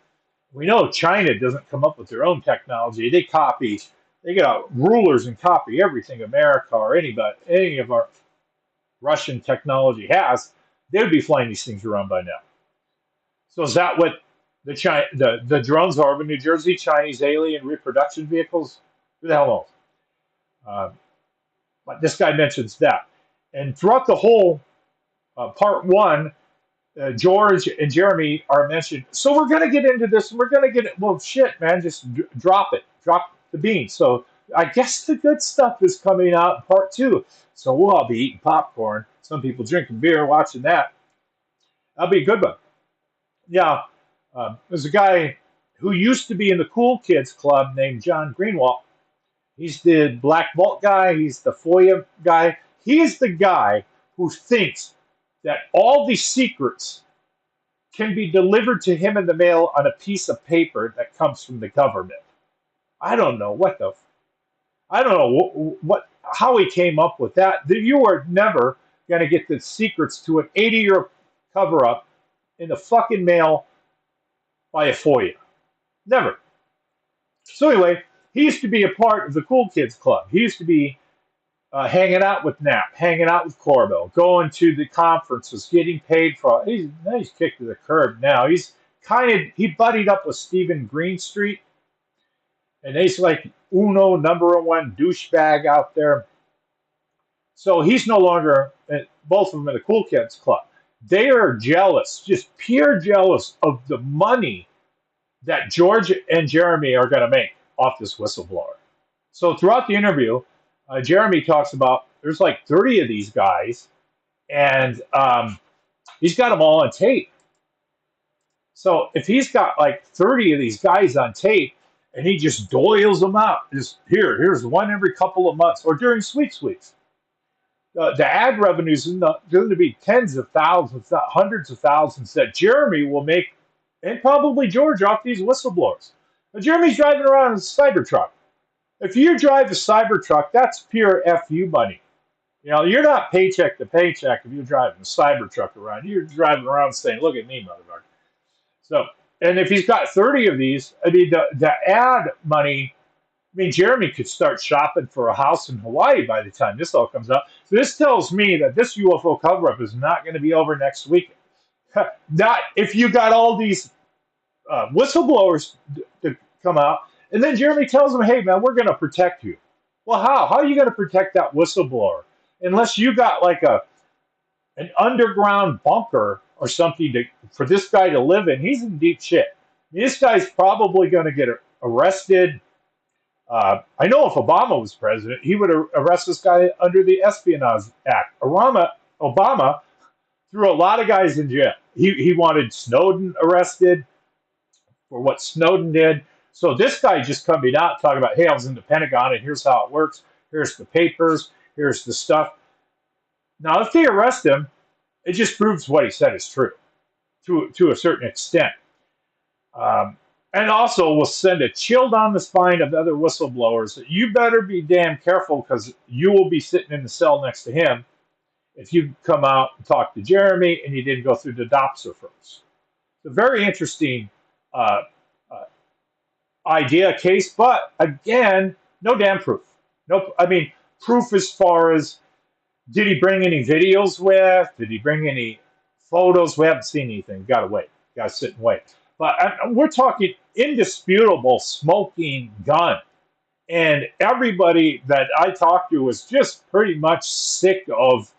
we know China doesn't come up with their own technology. They get out rulers and copy everything America or any of our Russian technology has. They would be flying these things around by now. So is that what the drones are? The New Jersey Chinese alien reproduction vehicles? Who the hell knows? But this guy mentions that. And throughout the whole part one, George and Jeremy are mentioned. So we're going to get into this. We're going to get it. Well, shit, man, just drop it. Drop the beans. So I guess the good stuff is coming out in part two. So we'll all be eating popcorn. Some people drinking beer, watching that. That'll be a good one. Yeah, there's a guy who used to be in the Cool Kids Club named John Greenwald. He's the Black Vault guy. He's the FOIA guy. He's the guy who thinks that all these secrets can be delivered to him in the mail on a piece of paper that comes from the government. I don't know how he came up with that. You are never going to get the secrets to an 80-year cover-up in the fucking mail by a FOIA. Never. So anyway, he used to be a part of the Cool Kids Club. He used to be hanging out with Knapp, hanging out with Corbell, going to the conferences, getting paid for it. He's kicked to the curb now. He buddied up with Stephen Greenstreet, and he's like number one douchebag out there. So he's no longer, both of them in the Cool Kids Club. They are jealous, just pure jealous of the money that George and Jeremy are going to make off this whistleblower. So throughout the interview, Jeremy talks about there's like 30 of these guys, and he's got them all on tape. So if he's got like 30 of these guys on tape, and he just doles them out, just here's one every couple of months, or during sweeps weeks, the ad revenues are going to be tens of thousands, not hundreds of thousands that Jeremy will make, and probably George, off these whistleblowers. But Jeremy's driving around in a Cybertruck. If you drive a Cybertruck, that's pure FU money. You know, you're not paycheck to paycheck if you're driving a Cybertruck around. You're driving around saying, "Look at me, motherfucker." So, and if he's got 30 of these, I mean, the ad money. I mean, Jeremy could start shopping for a house in Hawaii by the time this all comes out. So this tells me that this UFO cover-up is not going to be over next week. Not if you got all these whistleblowers to come out, and then Jeremy tells them, "Hey, man, we're going to protect you." Well, how? How are you going to protect that whistleblower unless you got like an underground bunker or something for this guy to live in? He's in deep shit. I mean, this guy's probably going to get arrested. I know if Obama was president, he would arrest this guy under the Espionage Act. Obama threw a lot of guys in jail. He wanted Snowden arrested for what Snowden did. So this guy just coming out talking about, hey, I was in the Pentagon and here's how it works. Here's the papers. Here's the stuff. Now, if they arrest him, it just proves what he said is true to a certain extent. And also will send a chill down the spine of other whistleblowers that you better be damn careful because you will be sitting in the cell next to him if you come out and talk to Jeremy and you didn't go through the Dopser first. It's a very interesting idea case, but again, no damn proof. No, I mean, proof as far as did he bring any videos with? Did he bring any photos? We haven't seen anything. Got to wait. Got to sit and wait. But we're talking indisputable smoking gun. And everybody that I talked to was just pretty much sick of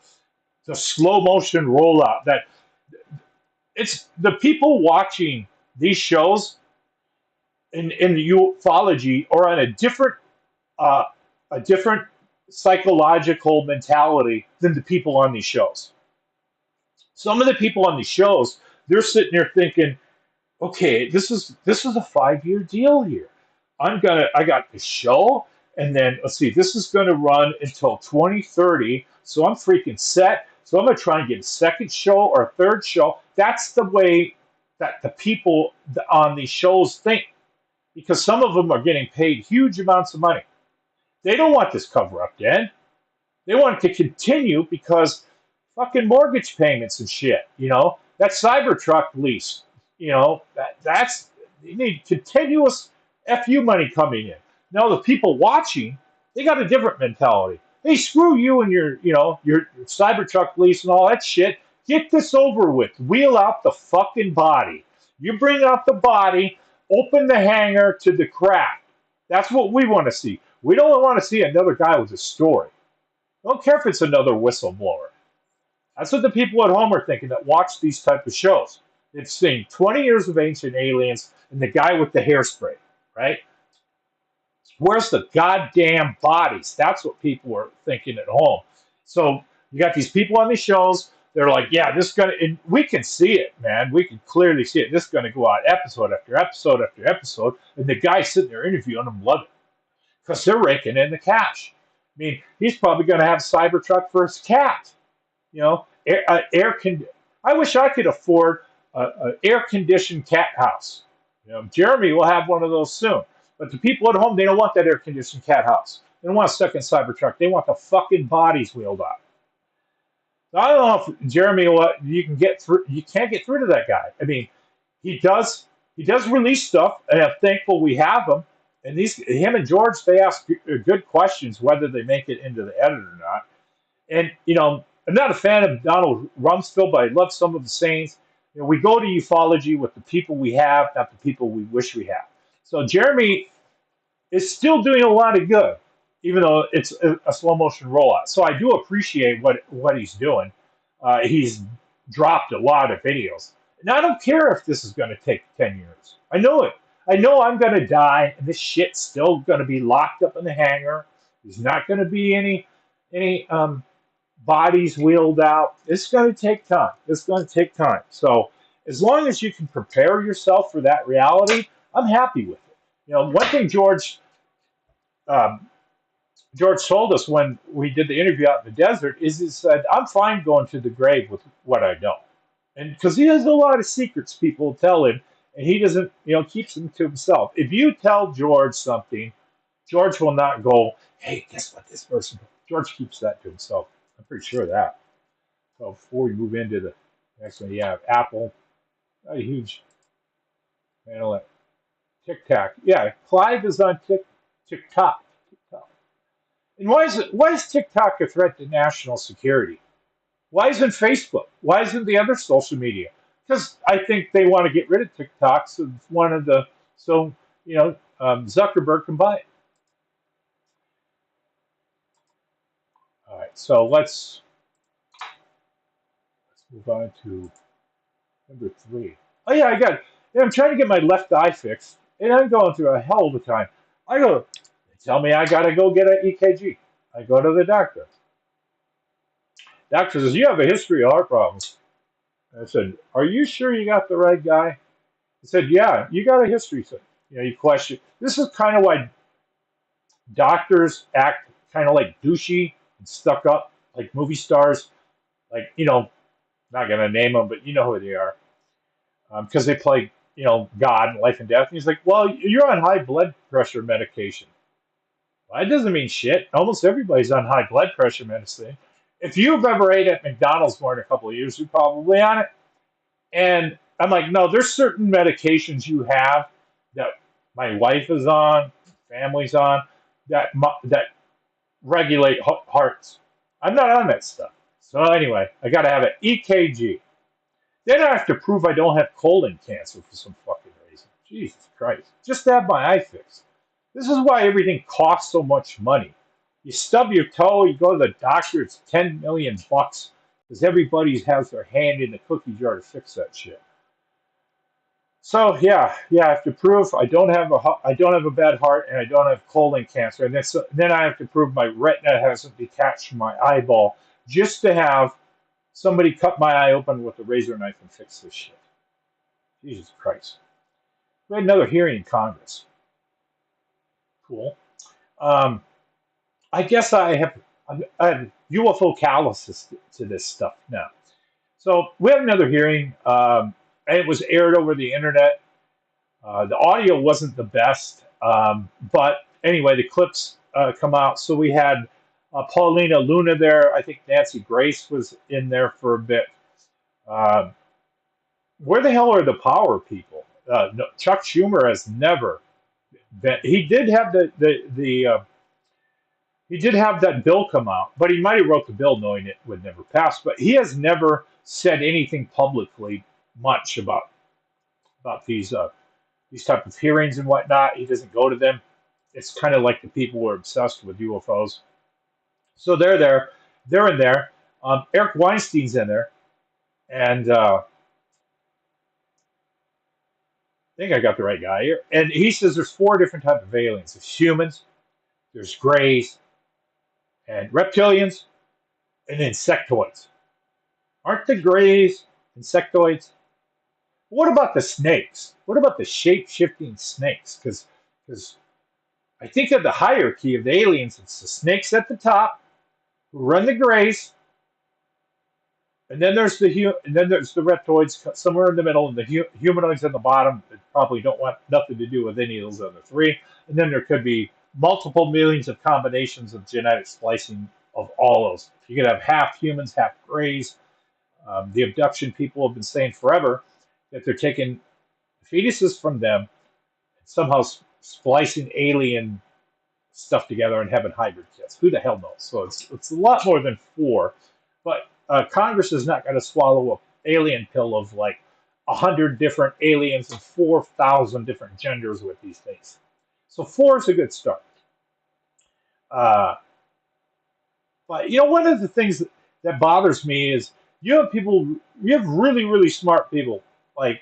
the slow motion rollout. That it's the people watching these shows in the ufology are on a different psychological mentality than the people on these shows. Some of the people on these shows, they're sitting there thinking, okay, this is a 5-year deal here. I got the show, and then let's see, this is gonna run until 2030. So I'm freaking set. So I'm gonna try and get a second show or a third show. That's the way that the people on these shows think, because some of them are getting paid huge amounts of money. They don't want this cover up, Dan. They want it to continue because fucking mortgage payments and shit. You know that Cybertruck lease. You know, that's you need continuous FU money coming in. Now the people watching, they got a different mentality. Hey, screw you and your Cybertruck lease and all that shit. Get this over with. Wheel out the fucking body. You bring out the body, open the hangar to the craft. That's what we want to see. We don't want to see another guy with a story. Don't care if it's another whistleblower. That's what the people at home are thinking that watch these type of shows. They've seen 20 years of Ancient Aliens and the guy with the hairspray, right? Where's the goddamn bodies? That's what people are thinking at home. So you got these people on these shows. They're like, yeah, this is going to, and we can see it, man. We can clearly see it. This is going to go out episode after episode after episode. And the guy sitting there interviewing them love it because they're raking in the cash. I mean, he's probably going to have Cybertruck for his cat. You know, I wish I could afford an air-conditioned cat house. You know, Jeremy will have one of those soon. But the people at home, they don't want that air-conditioned cat house. They don't want a second Cybertruck. They want the fucking bodies wheeled out. So I don't know if Jeremy, you can get through. You can't get through to that guy. I mean, he does release stuff, and I'm thankful we have him. And him and George, they ask good questions, whether they make it into the edit or not. And you know, I'm not a fan of Donald Rumsfeld, but I love some of the sayings. You know, we go to ufology with the people we have, not the people we wish we have. So Jeremy is still doing a lot of good. even though it's a slow motion rollout. So I do appreciate what he's doing. He's dropped a lot of videos, and I don't care if this is going to take 10 years. I know it. I know I'm going to die, and this shit's still going to be locked up in the hangar. There's not going to be any bodies wheeled out. It's going to take time. It's going to take time. So as long as you can prepare yourself for that reality, I'm happy with it. One thing um, George told us when we did the interview out in the desert is he said, I'm fine going to the grave with what I know. And because he has a lot of secrets people tell him, and he doesn't, keeps them to himself. If you tell George something, George will not go, hey, guess what this person, George keeps that to himself. I'm pretty sure of that. So before we move into the next one, yeah, Apple, a huge panel at TikTok. Yeah, Clive is on TikTok. TikTok. And why is TikTok a threat to national security? Why isn't Facebook? Why isn't the other social media? Because I think they want to get rid of TikTok, so Zuckerberg can buy it. All right, so let's move on to number 3. Oh yeah, I'm trying to get my left eye fixed, and I'm going through a hell of a time. They tell me I gotta go get an EKG. I go to the doctor. Doctor says, you have a history of heart problems. I said, are you sure you got the right guy? He said, yeah, you got a history. So, you question. This is kind of why doctors act kind of like douchey and stuck up, like movie stars. Like, not going to name them, but you know who they are. Because they play, God and life and death. And he's like, well, you're on high blood pressure medication. Well, that doesn't mean shit. Almost everybody's on high blood pressure medicine. If you've ever ate at McDonald's more than a couple of years, you're probably on it. And I'm like, no, there's certain medications you have that my wife is on, family's on, that regulate hearts. I'm not on that stuff. So anyway, I got to have an EKG. Then I have to prove I don't have colon cancer for some fucking reason. Jesus Christ. Just to have my eye fixed. This is why everything costs so much money. You stub your toe, you go to the doctor, it's 10 million bucks because everybody has their hand in the cookie jar to fix that shit. So I have to prove I don't have a bad heart and I don't have colon cancer, and then I have to prove my retina hasn't detached from my eyeball just to have somebody cut my eye open with a razor knife and fix this shit. Jesus Christ! We had another hearing in Congress. Cool. Um, I guess I have UFO calluses to this stuff now. So we have another hearing, and it was aired over the internet. The audio wasn't the best, but anyway, the clips come out. So we had Paulina Luna there. I think Nancy Grace was in there for a bit. Uh, where the hell are the power people? No, Chuck Schumer has never been. He did have that bill come out, but he might have wrote the bill knowing it would never pass. But he has never said anything publicly much about these type of hearings and whatnot. He doesn't go to them. It's kind of like the people who are obsessed with UFOs. So they're there. They're in there. Eric Weinstein's in there, and I think I got the right guy here. And he says there's 4 different types of aliens. There's humans, there's grays, and reptilians, and insectoids. Aren't the grays insectoids? What about the snakes? What about the shape-shifting snakes? Because I think of the hierarchy of the aliens, it's the snakes at the top who run the grays, and then there's the reptoids somewhere in the middle, and the humanoids at the bottom that probably don't want nothing to do with any of those other 3. And then there could be multiple millions of combinations of genetic splicing of all those. You could have half humans, half grays. The abduction people have been saying forever that they're taking fetuses from them and somehow splicing alien stuff together and having hybrid kids. Who the hell knows? So it's a lot more than 4. But Congress is not going to swallow an alien pill of like 100 different aliens and 4,000 different genders with these things. So 4 is a good start. Uh, but one of the things that bothers me is you have people, you have really, really smart people like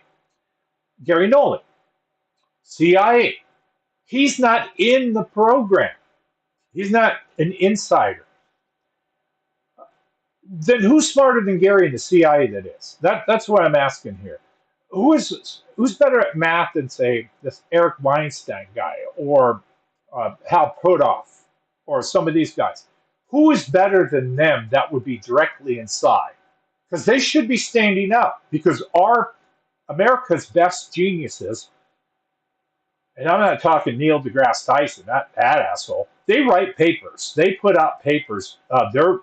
Gary Nolan, CIA. He's not in the program. He's not an insider. Then who's smarter than Gary in the CIA? That is. That's what I'm asking here. Who's better at math than say this Eric Weinstein guy or Hal Prudoff or some of these guys? Who is better than them that would be directly inside? Because they should be standing up. Because our America's best geniuses, and I'm not talking Neil deGrasse Tyson, that asshole. They write papers. They put out papers. They're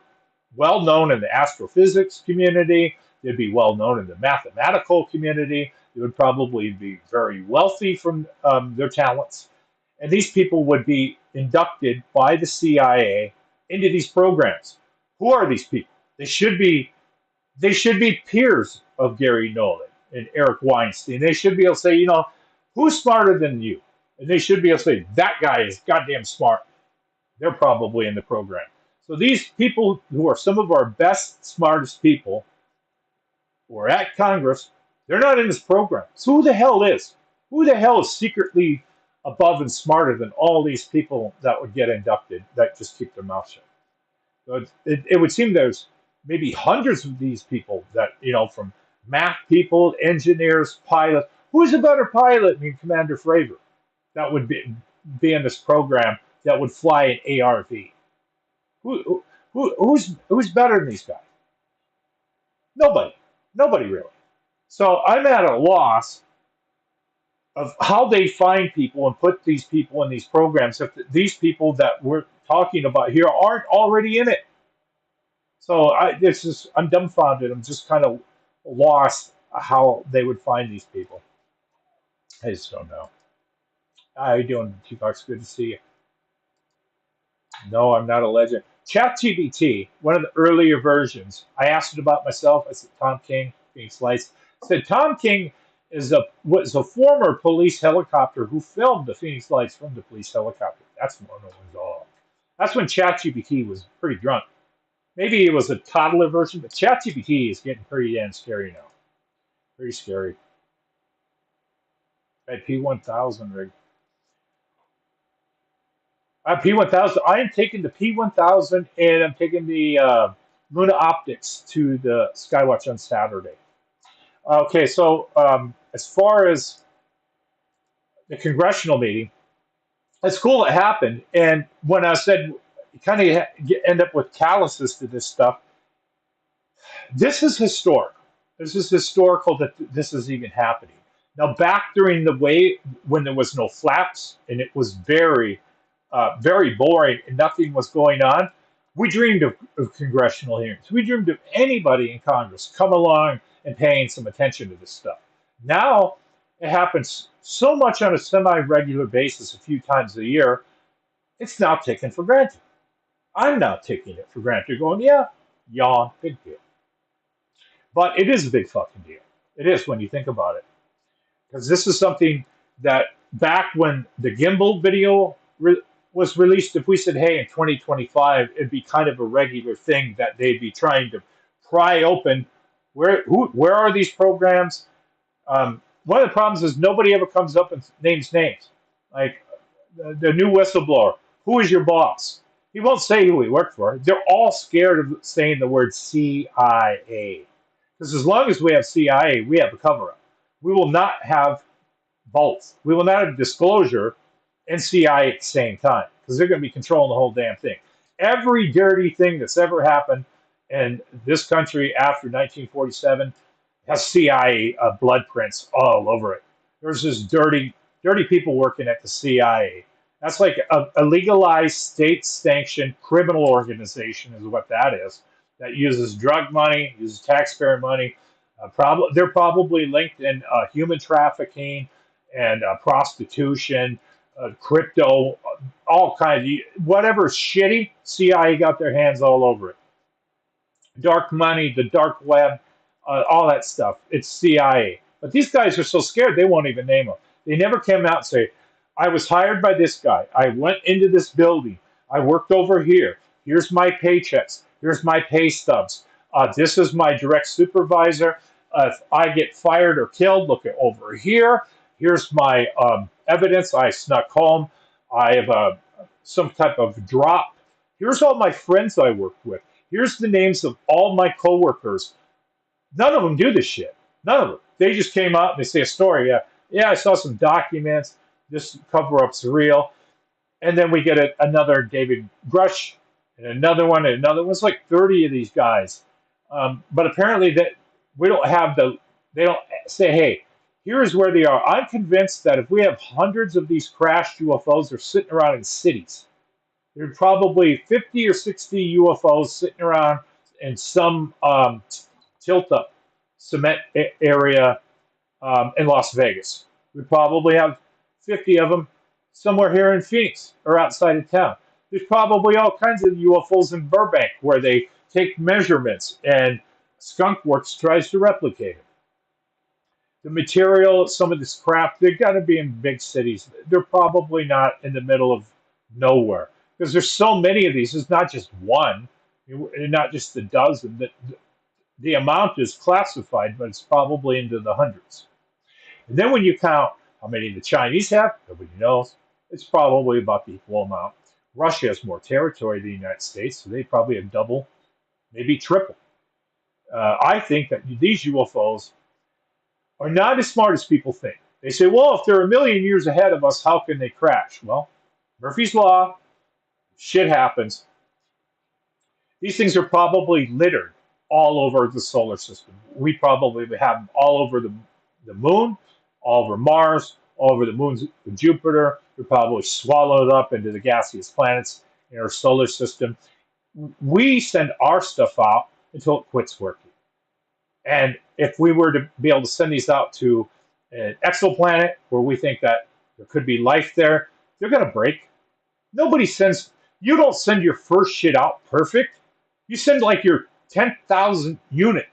well known in the astrophysics community. They'd be well known in the mathematical community. They would probably be very wealthy from their talents. And these people would be inducted by the CIA into these programs. Who are these people? They should be peers of Gary Nolan and Eric Weinstein. They should be able to say, who's smarter than you? And they should be able to say, that guy is goddamn smart. They're probably in the program. So these people who are some of our best, smartest people who are at Congress, they're not in this program. So who the hell is? Who the hell is secretly above and smarter than all these people that would get inducted that just keep their mouth shut? So it would seem there's maybe hundreds of these people that, from math people, engineers, pilots. Who's a better pilot than Commander Fravor that would be in this program that would fly an ARV? Who's better than these guys? Nobody. Nobody really. So I'm at a loss of how they find people and put these people in these programs if these people that we're talking about here aren't already in it. So I'm dumbfounded. I'm just kind of lost how they would find these people. I just don't know. How you doing, T-Fox? Good to see you. No, I'm not a legend. ChatGPT, one of the earlier versions, I asked it about myself. I said, Tom King, being sliced. I said, Tom King was a former police helicopter who filmed the Phoenix Lights from the police helicopter. That's one of them all. That's when ChatGPT was pretty drunk. Maybe it was a toddler version, but ChatGPT is getting pretty damn scary now. Pretty scary. At P1000 rig. P1000. I am taking the P1000 and I'm taking the Luna Optics to the Skywatch on Saturday. Okay, so as far as the congressional meeting, it's cool it happened. And when I said you kind of end up with calluses to this stuff, this is historic. This is historical that this is even happening. Now, back during the way when there was no flaps and it was very, very boring and nothing was going on, we dreamed of congressional hearings. We dreamed of anybody in Congress come along and paying some attention to this stuff. Now, it happens so much on a semi-regular basis, a few times a year, it's now taken for granted. I'm now taking it for granted, going, yeah, yawn, big deal. But it is a big fucking deal. It is when you think about it. Because this is something that back when the gimbal video was released, if we said, hey, in 2025, it'd be kind of a regular thing that they'd be trying to pry open. Where are these programs? One of the problems is nobody ever comes up and names names. Like the new whistleblower, who is your boss? He won't say who he worked for. They're all scared of saying the word CIA. Because as long as we have CIA, we have a cover-up. We will not have both. We will not have disclosure and CIA at the same time because they're going to be controlling the whole damn thing. Every dirty thing that's ever happened in this country after 1947 has CIA blood prints all over it. There's just dirty people working at the CIA. That's like a legalized, state-sanctioned criminal organization is what that is, that uses drug money, uses taxpayer money. They're probably linked in human trafficking and prostitution, crypto, all kinds of whatever shitty. CIA got their hands all over it. Dark money, the dark web, all that stuff. It's CIA. But these guys are so scared they won't even name them. They never came out and say, I was hired by this guy. I went into this building. I worked over here. Here's my paychecks. Here's my pay stubs. This is my direct supervisor. If I get fired or killed, look at over here. Here's my evidence. I snuck home. I have some type of drop. Here's all my friends I worked with. Here's the names of all my coworkers. None of them do this shit. None of them. They just came out and they say a story. Yeah, I saw some documents. This cover up's real. And then we get another David Grush and another one and another one. It's like 30 of these guys. But apparently that we don't have they don't say, hey, here's where they are. I'm convinced that if we have hundreds of these crashed UFOs, they're sitting around in cities. There are probably 50 or 60 UFOs sitting around in some tilt-up cement area in Las Vegas. We probably have 50 of them somewhere here in Phoenix or outside of town. There's probably all kinds of UFOs in Burbank where they take measurements and Skunk Works tries to replicate it. The material, some of this crap, they're going to be in big cities. They're probably not in the middle of nowhere because there's so many of these. It's not just one, not just a dozen. The amount is classified, but it's probably into the hundreds. And then when you count how many the Chinese have, nobody knows. It's probably about the equal amount. Russia has more territory than the United States, so they probably have double, maybe triple. I think that these UFOs are not as smart as people think. They say, well, if they're a million years ahead of us, how can they crash? Well, Murphy's Law, shit happens. These things are probably littered all over the solar system. We probably have them all over the moon, all over Mars, all over the moons of Jupiter. They're probably swallowed up into the gaseous planets in our solar system. We send our stuff out until it quits working. And if we were to be able to send these out to an exoplanet where we think that there could be life there, they're going to break. You don't send your first shit out perfect. You send like your 10,000 unit,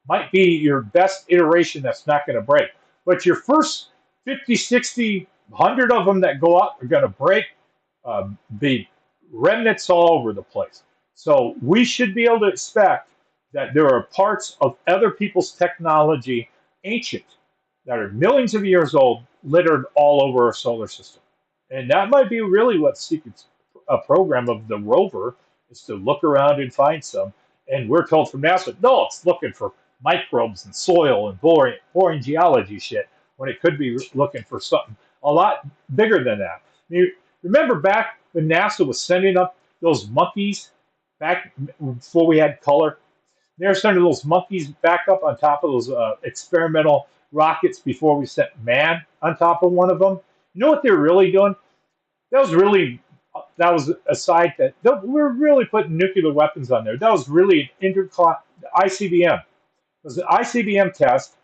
might be your best iteration that's not going to break. But your first 50, 60, 100 of them that go out are going to break, be remnants all over the place. So we should be able to expect that there are parts of other people's technology, ancient, that are millions of years old, littered all over our solar system. And that might be really what secrets a program of the rover is to look around and find some. And we're told from NASA, no, it's looking for microbes and soil and boring geology shit, when it could be looking for something a lot bigger than that. You remember back when NASA was sending up those monkeys, back before we had color? They were sending those monkeys back up on top of those experimental rockets before we sent man on top of one of them. You know what they were really doing? That was a side that we were really putting nuclear weapons on there. That was really an ICBM. It was an ICBM test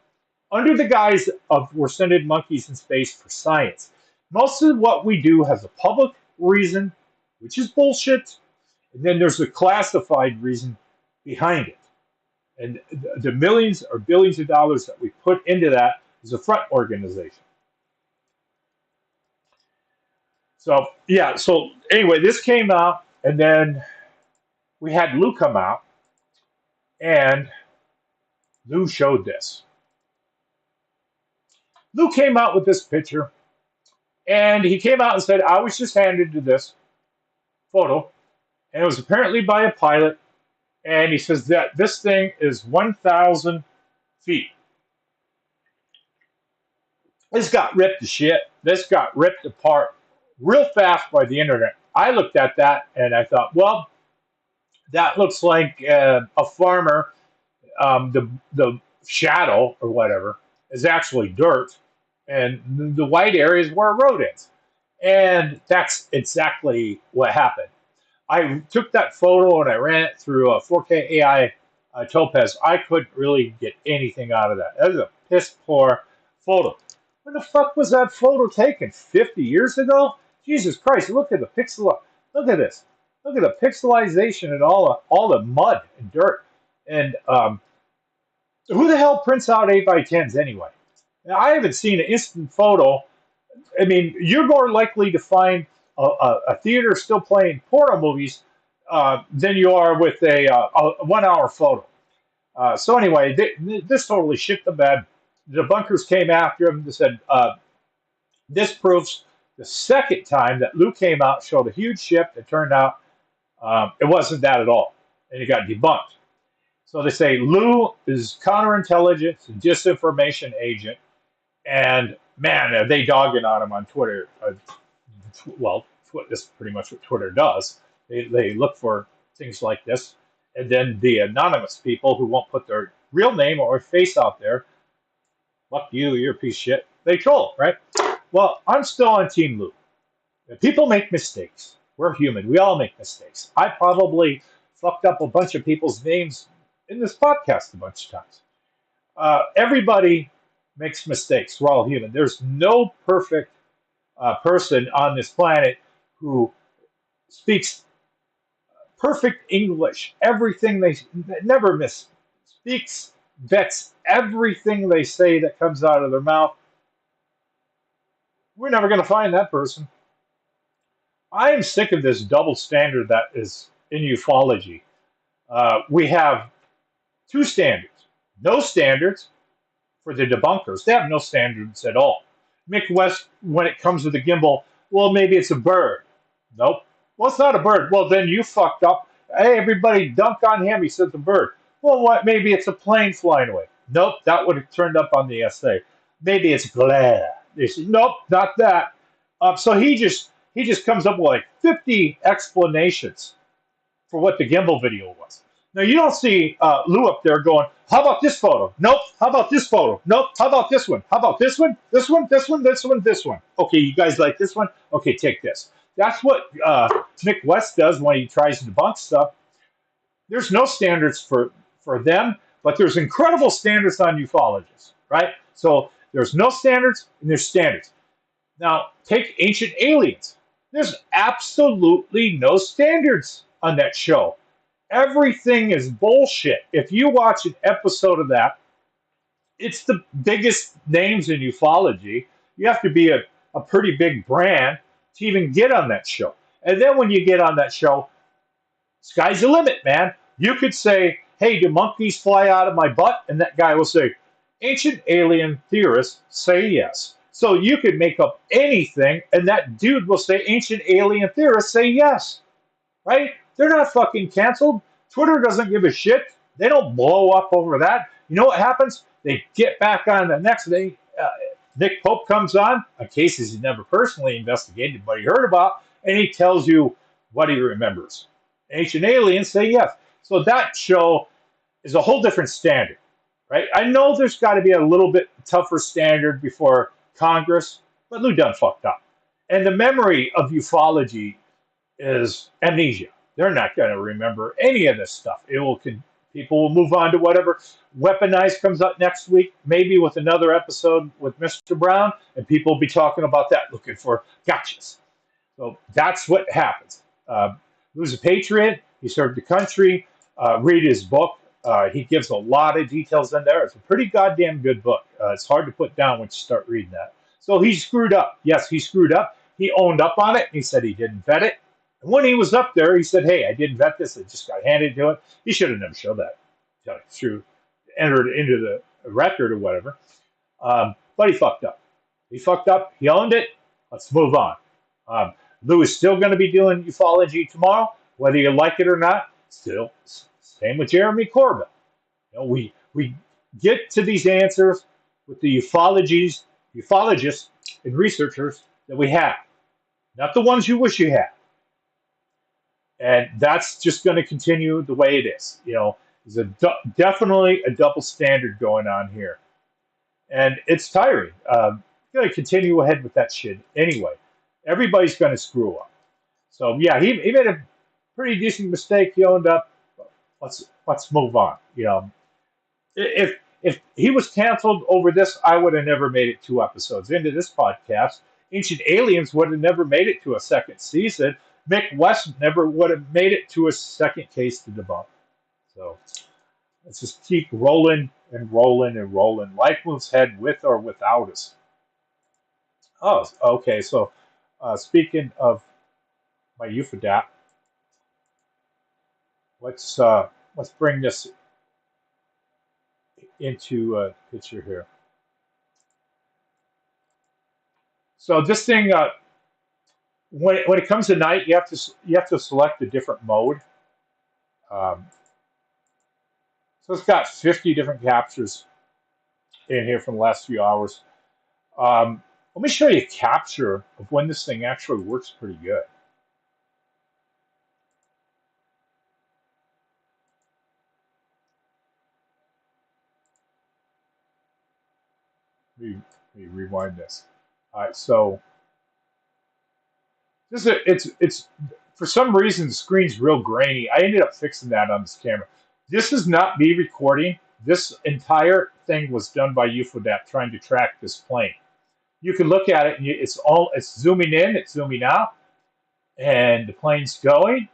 under the guise of we're sending monkeys in space for science. Most of what we do has a public reason, which is bullshit, and then there's a classified reason behind it. And the millions or billions of dollars that we put into that is a front organization. So, yeah, so anyway, this came out, and then we had Lou come out, and Lou showed this. Lou came out with this picture, and he came out and said, I was just handed to this photo, and it was apparently by a pilot, and he says that this thing is 1,000 feet. This got ripped to shit. This got ripped apart real fast by the internet. I looked at that, and I thought, well, that looks like a farmer. The shadow or whatever is actually dirt, and the white area is where a road is. And that's exactly what happened. I took that photo and I ran it through a 4K AI Topaz. I couldn't really get anything out of that. That was a piss poor photo. When the fuck was that photo taken? 50 years ago? Jesus Christ! Look at the pixel. Look at this. Look at the pixelization and all the mud and dirt. And who the hell prints out 8x10s anyway? Now, I haven't seen an instant photo. I mean, you're more likely to find a theater still playing porno movies than you are with a 1 hour photo. So anyway, this totally shit the bed. The debunkers came after him. They said, this proves the second time that Lou came out, showed a huge shift. It turned out it wasn't that at all. And he got debunked. So they say Lou is counterintelligence and disinformation agent. And man, are they dogging on him on Twitter. Well, this is pretty much what Twitter does. They look for things like this. And then the anonymous people who won't put their real name or face out there, fuck you, you're a piece of shit. They troll, right? Well, I'm still on Team Lou. People make mistakes. We're human. We all make mistakes. I probably fucked up a bunch of people's names in this podcast a bunch of times. Everybody makes mistakes. We're all human. There's no perfect person on this planet who speaks perfect English. Everything they never miss speaks, vets everything they say that comes out of their mouth. We're never going to find that person. I am sick of this double standard that is in ufology. We have two standards. No standards for the debunkers. They have no standards at all. Mick West, when it comes to the gimbal, well, maybe it's a bird. Nope. Well, it's not a bird. Well, then you fucked up. Hey, everybody dunk on him. He said it's a bird. Well, what? Maybe it's a plane flying away. Nope, that would have turned up on the essay. Maybe it's glare. They said, nope, not that. So he just comes up with like 50 explanations for what the gimbal video was. Now, you don't see Lou up there going, how about this photo? Nope. How about this photo? Nope. How about this one? How about this one? This one, this one, this one, this one. Okay, you guys like this one? Okay, take this. That's what Mick West does when he tries to debunk stuff. There's no standards for them, but there's incredible standards on ufologists, right? So there's no standards and there's standards. Now, take Ancient Aliens. There's absolutely no standards on that show. Everything is bullshit. If you watch an episode of that, it's the biggest names in ufology. You have to be a pretty big brand to even get on that show. And then when you get on that show, sky's the limit, man. You could say, hey, do monkeys fly out of my butt? And that guy will say, ancient alien theorists say yes. So you could make up anything, and that dude will say, ancient alien theorists say yes. Right? They're not fucking canceled. Twitter doesn't give a shit. They don't blow up over that. You know what happens? They get back on the next day. Nick Pope comes on cases he's never personally investigated, but he heard about, and he tells you what he remembers. Ancient aliens say yes. So that show is a whole different standard, right? I know there's got to be a little bit tougher standard before Congress, but Lou done fucked up. And the memory of ufology is amnesia. They're not going to remember any of this stuff. People will move on to whatever Weaponized comes up next week, maybe with another episode with Mr. Brown, and people will be talking about that, looking for gotchas. So that's what happens. Lou's a patriot. He served the country. Read his book. He gives a lot of details in there. It's a pretty goddamn good book. It's hard to put down once you start reading that. So he screwed up. Yes, he screwed up. He owned up on it. He said he didn't vet it. And when he was up there, he said, hey, I didn't vet this. It just got handed to him. He should have never showed that. Entered into the record or whatever. But he fucked up. He fucked up. He owned it. Let's move on. Lou is still going to be doing ufology tomorrow, whether you like it or not. Still, same with Jeremy Corbyn. You know, we get to these answers with the ufologists and researchers that we have, not the ones you wish you had. And that's just going to continue the way it is. You know, there's definitely a double standard going on here, and it's tiring. Going to continue ahead with that shit anyway. Everybody's going to screw up. So yeah, he made a pretty decent mistake. He owned up. Let's move on. You know, if he was canceled over this, I would have never made it 2 episodes into this podcast. Ancient Aliens would have never made it to a second season. Mick West never would have made it to a second case to debunk. So let's just keep rolling and rolling and rolling. Life moves ahead with or without us. Oh, okay. So speaking of my UFODAP. Let's bring this into a picture here. So this thing, when it comes to night, you have to select a different mode. Um, so it's got 50 different captures in here from the last few hours. Let me show you a capture of when this thing actually works pretty good. Let me rewind this. All right, so it's for some reason the screen's real grainy. I ended up fixing that on this camera. This is not me recording. This entire thing was done by UFODAP trying to track this plane. You can look at it and it's zooming in, it's zooming out, and the plane's going,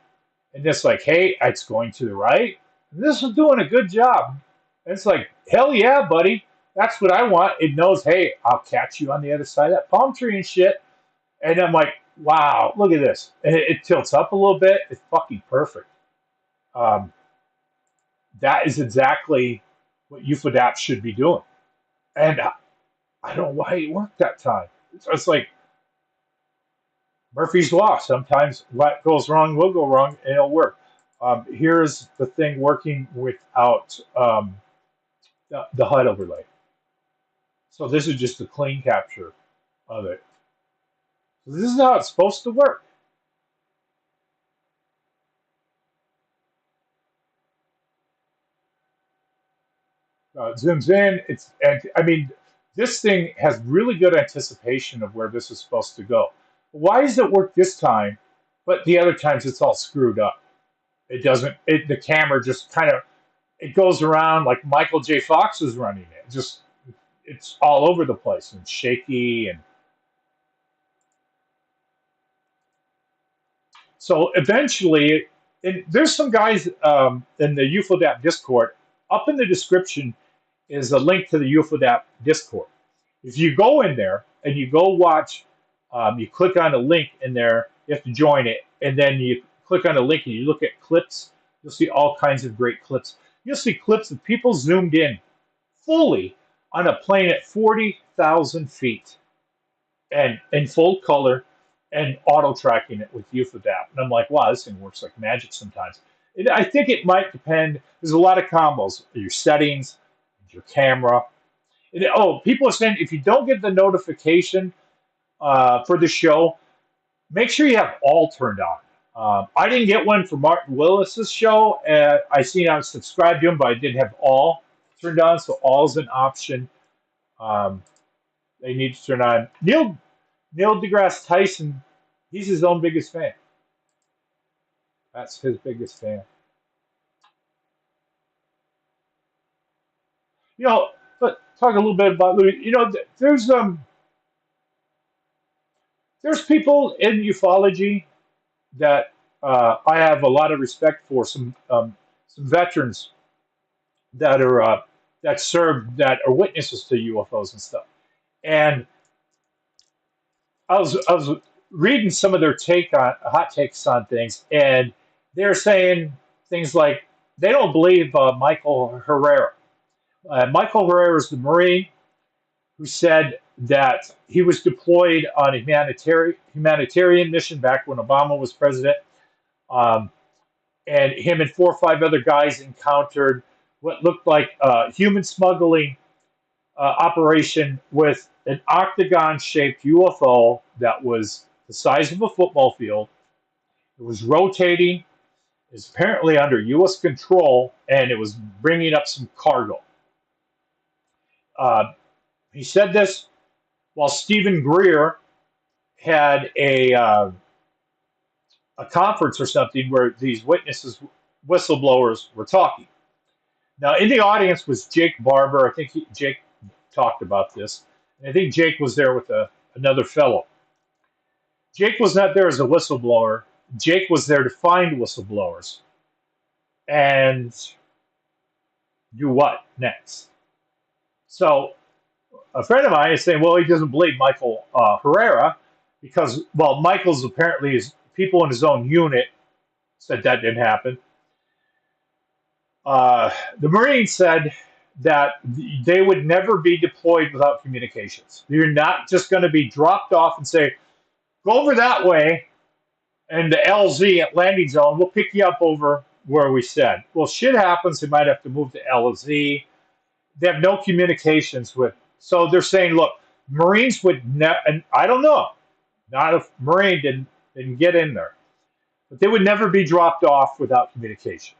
and it's like, hey, it's going to the right. And this is doing a good job. And it's like, hell yeah, buddy. That's what I want. It knows, hey, I'll catch you on the other side of that palm tree and shit. And I'm like, wow, look at this. And it tilts up a little bit. It's fucking perfect. Um, that is exactly what UFODAP should be doing. And I don't know why it worked that time. It's like Murphy's Law. Sometimes what goes wrong will go wrong and it'll work. Here's the thing working without the HUD overlay. So this is just a clean capture of it. So this is how it's supposed to work. It zooms in. And I mean, this thing has really good anticipation of where this is supposed to go. Why does it work this time, but the other times it's all screwed up? It doesn't. The camera just kind of it goes around like Michael J. Fox is running it. It's all over the place and shaky. And so eventually, and there's some guys in the UFODAP Discord. Up in the description is a link to the UFODAP Discord. If you go in there and you go watch, you click on a link in there, you have to join it, and then you click on a link and you look at clips, you'll see all kinds of great clips. You'll see clips of people zoomed in fully on a plane at 40,000 feet and in full color and auto tracking it with UFODAP. And I'm like, wow, this thing works like magic sometimes. I think it might depend. There's a lot of combos. Your settings, your camera. People are saying if you don't get the notification for the show, make sure you have all turned on. I didn't get one for Martin Willis's show. I seen I was subscribed to him, but I didn't have all turned on, so all is an option. Um, they need to turn on. Neil deGrasse Tyson, he's his own biggest fan. That's his biggest fan. You know, but talk a little bit about Louis. You know, there's people in ufology that I have a lot of respect for. Some veterans that are that served that are witnesses to UFOs and stuff. And I was reading some of their take on hot takes on things, and they're saying things like they don't believe Michael Herrera. Michael Herrera is the Marine who said that he was deployed on a humanitarian mission back when Obama was president. Um, and him and 4 or 5 other guys encountered what looked like a human smuggling operation with an octagon-shaped UFO that was the size of a football field. It was rotating. It was apparently under U.S. control, and it was bringing up some cargo. Uh, he said this while Stephen Greer had a conference or something where these witnesses, whistleblowers, were talking. Now, in the audience was Jake Barber. I think Jake talked about this. And I think Jake was there with another fellow. Jake was not there as a whistleblower. Jake was there to find whistleblowers and do what next? So a friend of mine is saying, well, he doesn't believe Michael Herrera because, well, Michael's apparently is people in his own unit said that didn't happen. The Marines said that they would never be deployed without communications. You're not just going to be dropped off and say, go over that way, and the LZ at landing zone, we'll pick you up over where we said. Well, shit happens. They might have to move to LZ. They have no communications with. So they're saying, look, Marines would never, and I don't know, not if Marine didn't get in there, but they would never be dropped off without communications.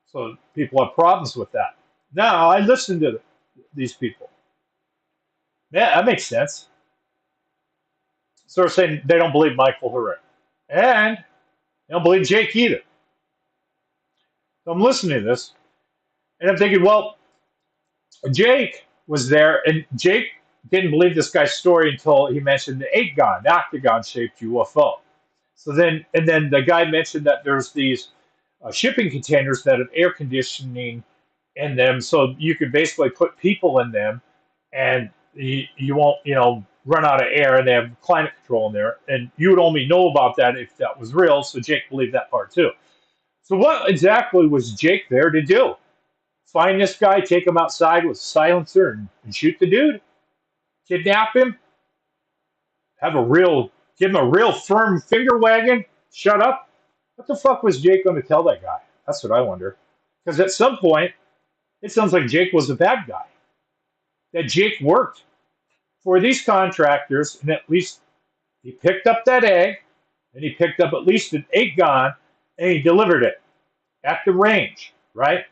So people have problems with that. Now I listen to these people. Yeah, that makes sense. So they're saying they don't believe Michael Herrera, and they don't believe Jake either. So I'm listening to this, and I'm thinking, well, Jake was there, and Jake didn't believe this guy's story until he mentioned the octagon-shaped UFO. So then the guy mentioned that there's these shipping containers that have air conditioning in them, so you could basically put people in them, and you won't, run out of air, and they have climate control in there, and you would only know about that if that was real. So Jake believed that part too. So what exactly was Jake there to do? Find this guy, take him outside with a silencer, and shoot the dude? Kidnap him? Give him a real firm finger wagging? Shut up? What the fuck was Jake going to tell that guy? That's what I wonder. Because at some point, it sounds like Jake was a bad guy. That Jake worked for these contractors, and at least he picked up that egg, and he picked up at least an agon, and he delivered it at the range, right?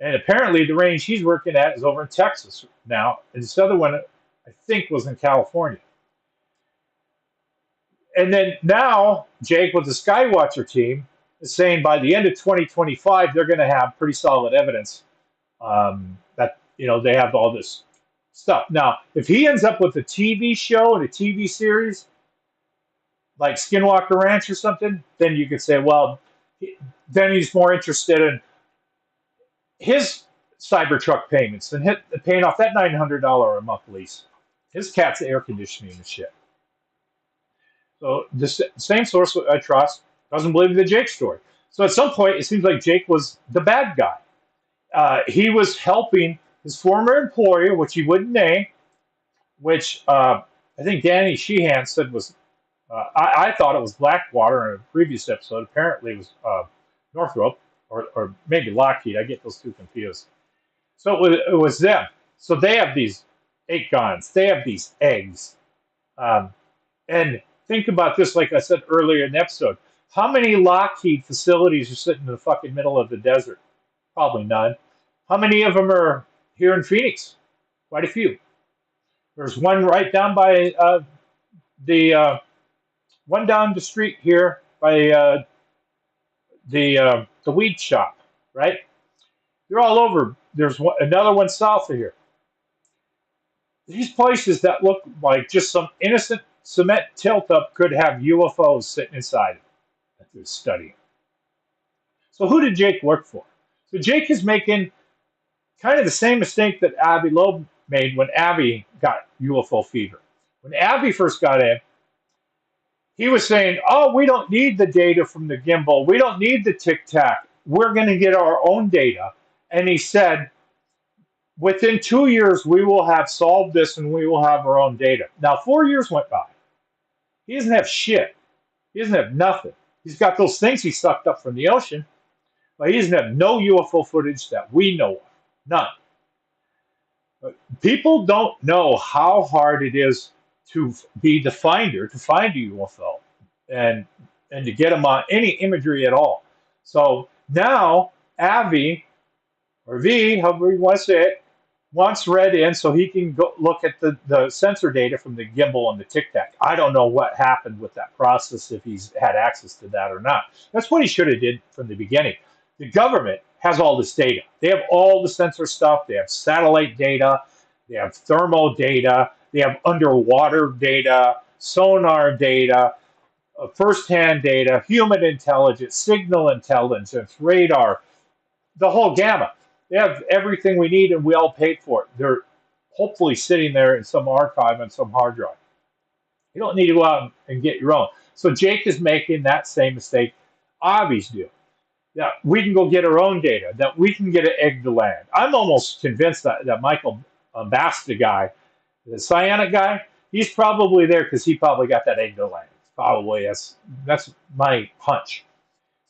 And apparently the range he's working at is over in Texas now, and this other one, I think, was in California. And then now Jake with the Skywatcher team is saying by the end of 2025 they're going to have pretty solid evidence that they have all this stuff. Now, if he ends up with a TV show and a TV series like Skinwalker Ranch or something, then you could say, well, then he's more interested in his Cybertruck payments and paying off that $900 a month lease. His cat's air conditioning and shit. So the same source I trust doesn't believe the Jake story. So at some point, it seems like Jake was the bad guy. He was helping his former employer, which he wouldn't name, which I think Danny Sheehan said was, I thought it was Blackwater in a previous episode. Apparently it was Northrop or maybe Lockheed. I get those two confused. So it was them. So they have these 8 guns. They have these eggs. And think about this, like I said earlier in the episode. How many Lockheed facilities are sitting in the fucking middle of the desert? Probably none. How many of them are here in Phoenix? Quite a few. There's one right down by the one down the street here by the weed shop, right? They're all over. There's another one south of here. These places that look like just some innocent cement tilt-up could have UFOs sitting inside that they're studying. So who did Jake work for? So Jake is making kind of the same mistake that Abby Loeb made when Abby got UFO fever. When Abby first got in, he was saying, oh, we don't need the data from the gimbal. We don't need the tic-tac. We're going to get our own data. And he said, within 2 years, we will have solved this and we will have our own data. Now, 4 years went by. He doesn't have shit. He doesn't have nothing. He's got those things he sucked up from the ocean, but he doesn't have no UFO footage that we know of. None. But people don't know how hard it is to be the finder, to find a UFO, and to get them on any imagery at all. So now, Avi, or V, however you want to say it, wants read in so he can go look at the sensor data from the gimbal and the Tic Tac. I don't know what happened with that process, if he's had access to that or not. That's what he should have did from the beginning. The government has all this data. They have all the sensor stuff. They have satellite data. They have thermal data. They have underwater data, sonar data, first-hand data, human intelligence, signal intelligence, radar, the whole gamut. They have everything we need, and we all paid for it. They're hopefully sitting there in some archive on some hard drive. You don't need to go out and get your own. So Jake is making that same mistake Avi's do. Yeah, we can go get our own data, that we can get an egg to land. I'm almost convinced that Michael Basta guy, the cyanic guy, he's probably there because he probably got that egg to land. Probably, that's my hunch.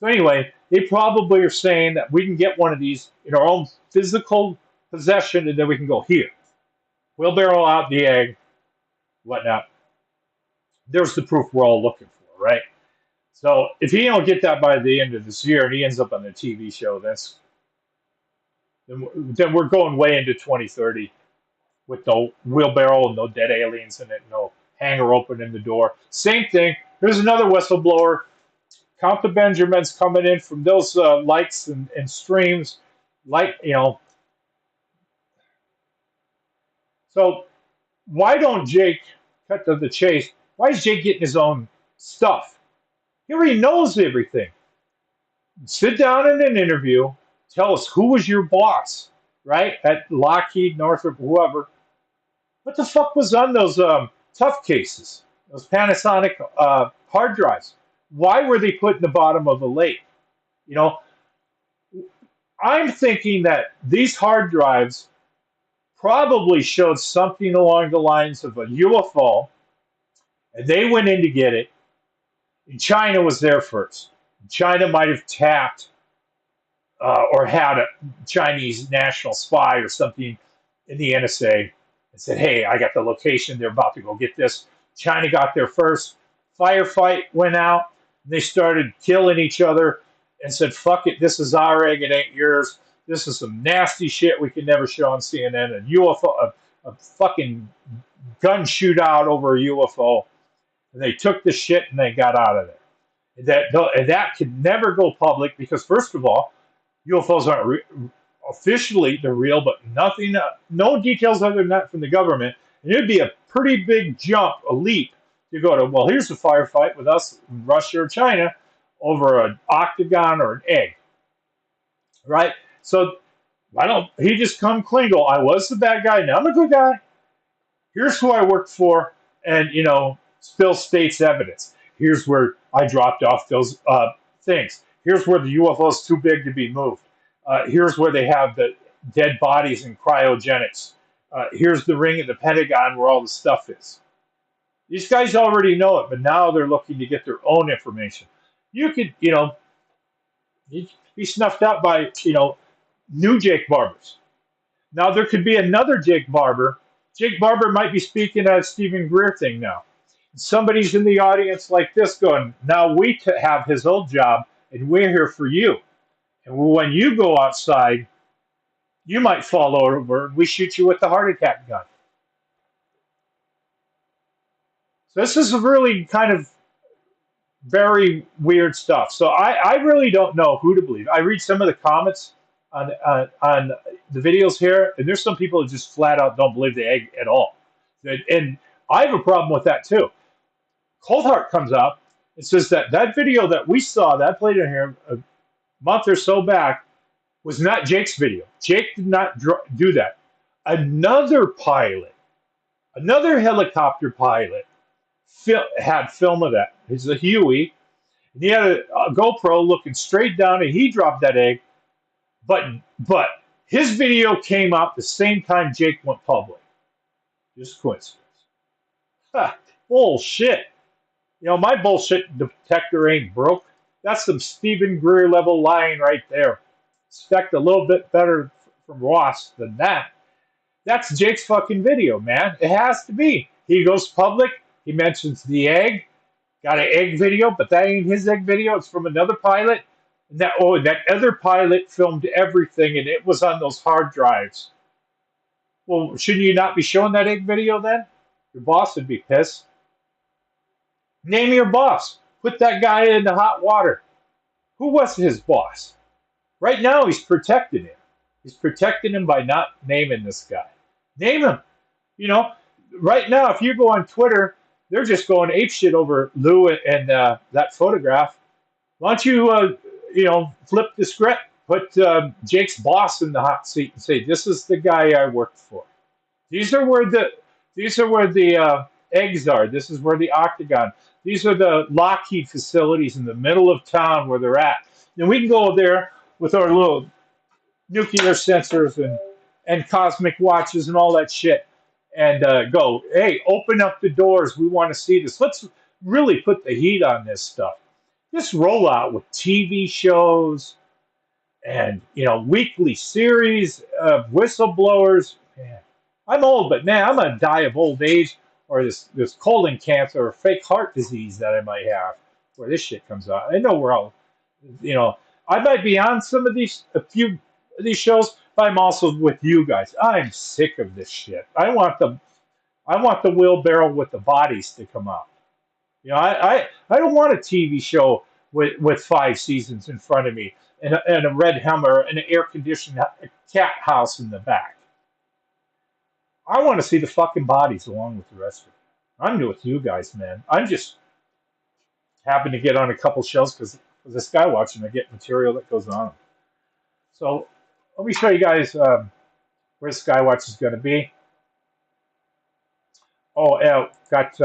So anyway, they probably are saying that we can get one of these in our own physical possession, and then we can go here, wheelbarrow out the egg, whatnot. There's the proof we're all looking for, right? So if he don't get that by the end of this year, and he ends up on the TV show, then we're going way into 2030 with no wheelbarrow, no dead aliens in it, no hanger opening the door. Same thing. Here's another whistleblower. Count the Benjamins coming in from those likes and streams, like So why don't Jake cut to the chase? Why is Jake getting his own stuff? He already knows everything. Sit down in an interview. Tell us who was your boss, right? At Lockheed, Northrop, whoever. What the fuck was on those tough cases? Those Panasonic hard drives. Why were they put in the bottom of the lake? You know, I'm thinking that these hard drives probably showed something along the lines of a UFO, and they went in to get it, and China was there first. China might have tapped or had a Chinese national spy or something in the NSA and said, hey, I got the location. They're about to go get this. China got there first. Firefight went out. They started killing each other and said, fuck it, this is our egg, it ain't yours. This is some nasty shit we can never show on CNN. A UFO, a fucking gun shootout over a UFO. And they took the shit and they got out of there. That could never go public because, first of all, UFOs aren't officially they're real, but nothing, no details other than that from the government. And it would be a pretty big jump, a leap, to go to, well, here's a firefight with us, Russia or China, over an octagon or an egg, right? So why don't he just come clean? Go, I was the bad guy, now I'm a good guy. Here's who I worked for, and spill state's evidence. Here's where I dropped off those things. Here's where the UFO is too big to be moved. Here's where they have the dead bodies in cryogenics. Here's the ring at the Pentagon where all the stuff is. These guys already know it, but now they're looking to get their own information. You could, be snuffed out by, new Jake Barbers. Now there could be another Jake Barber. Jake Barber might be speaking at a Stephen Greer thing now. Somebody's in the audience like this going, now we have his old job and we're here for you. And when you go outside, you might fall over and we shoot you with the heart attack gun. So this is really kind of very weird stuff. So I really don't know who to believe. I read some of the comments on the videos here, and there's some people that just flat out don't believe the egg at all. And I have a problem with that too. Cold Heart comes up and says that video that we saw, that played in here a month or so back, was not Jake's video. Jake did not do that. Another pilot, another helicopter pilot, had film of that. He's a Huey. And he had a GoPro looking straight down, and he dropped that egg. But his video came out the same time Jake went public. Just coincidence. Bullshit. My bullshit detector ain't broke. That's some Stephen Greer level lying right there. Expect a little bit better from Ross than that. That's Jake's fucking video, man. It has to be. He goes public. He mentions the egg. Got an egg video, but that ain't his egg video. It's from another pilot. And that other pilot filmed everything, and it was on those hard drives. Well, shouldn't you not be showing that egg video then? Your boss would be pissed. Name your boss. Put that guy in the hot water. Who was his boss? Right now, he's protecting him. He's protecting him by not naming this guy. Name him. Right now, if you go on Twitter, they're just going apeshit over Lou and that photograph. Why don't you, flip the script, put Jake's boss in the hot seat and say, "This is the guy I worked for." These are where the eggs are. This is where the octagon. These are the Lockheed facilities in the middle of town where they're at. And we can go there with our little nuclear sensors and cosmic watches and all that shit and go, hey, open up the doors. We want to see this. Let's really put the heat on this stuff. This rollout with TV shows and weekly series of whistleblowers. Man, I'm old, but man, I'm gonna die of old age or this colon cancer or fake heart disease that I might have where this shit comes out. I know we're all, you know, I might be on some of a few of these shows, but I'm also with you guys. I'm sick of this shit. I want the wheelbarrow with the bodies to come out. I don't want a TV show with 5 seasons in front of me and a red Hummer and an air conditioned cat house in the back. I want to see the fucking bodies along with the rest of it. I'm with you guys, man. I'm just happen to get on a couple shows because of the Skywatch and I get material that goes on. So let me show you guys where Skywatch is going to be. Oh, got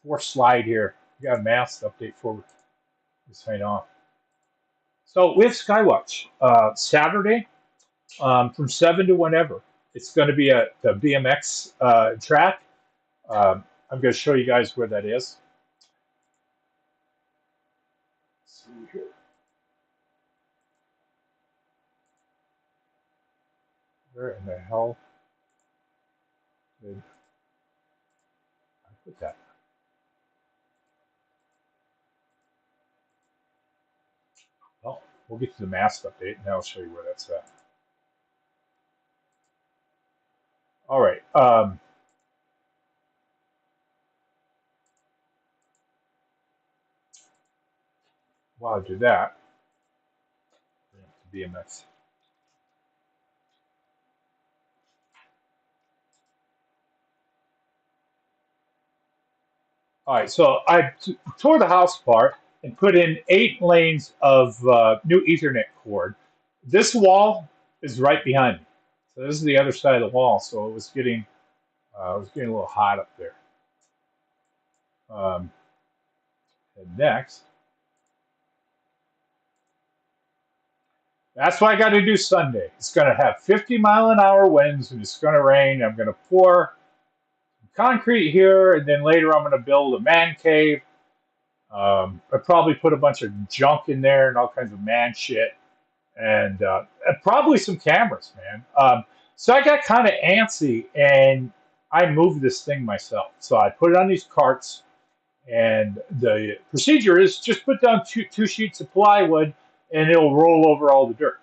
fourth slide here. We got a mast update for this sign off. So we have Skywatch Saturday from 7 to whenever. It's going to be at the BMX track. I'm going to show you guys where that is. Let's see here. Where in the hell did I put that? Well, we'll get to the mast update and I'll show you where that's at. All right. While I do that, bring up to BMX. All right, so I tore the house apart and put in 8 lanes of new Ethernet cord. This wall is right behind me, so this is the other side of the wall. So it was getting a little hot up there. And next, that's what I got to do Sunday. It's going to have 50-mile-an-hour winds and it's going to rain. I'm going to pour concrete here, and then later I'm going to build a man cave. I probably put a bunch of junk in there and all kinds of man shit, and probably some cameras, man. So I got kind of antsy, and I moved this thing myself. So I put it on these carts, and the procedure is just put down two sheets of plywood, and it'll roll over all the dirt.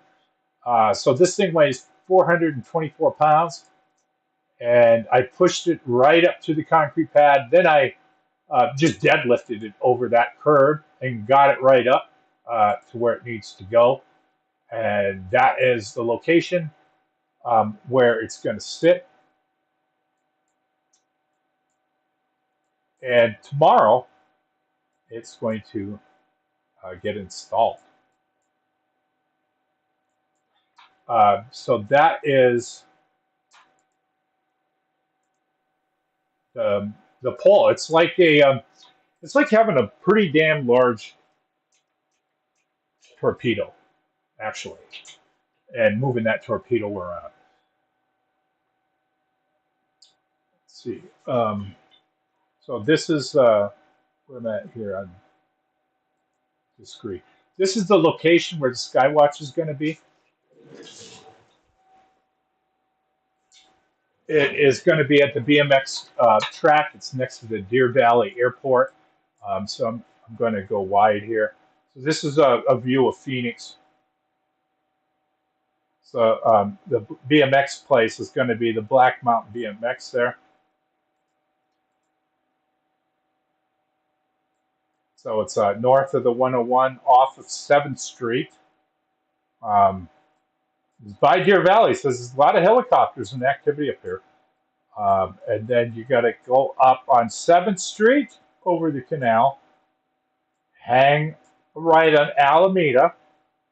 So this thing weighs 424 pounds, and I pushed it right up to the concrete pad. Then I just deadlifted it over that curb and got it right up to where it needs to go. And that is the location where it's going to sit. And tomorrow, it's going to get installed. So that is the pole. It's like it's like having a pretty damn large torpedo, actually, and moving that torpedo around. Let's see. So this is where I'm at here on the screen. This is the location where the Skywatch is going to be. It is going to be at the BMX track. It's next to the Deer Valley Airport. So I'm going to go wide here. So this is a view of Phoenix. So the BMX place is going to be the Black Mountain BMX there. So it's north of the 101 off of 7th Street. By Deer Valley, so there's a lot of helicopters and activity up here. And then you got to go up on 7th Street over the canal, hang right on Alameda.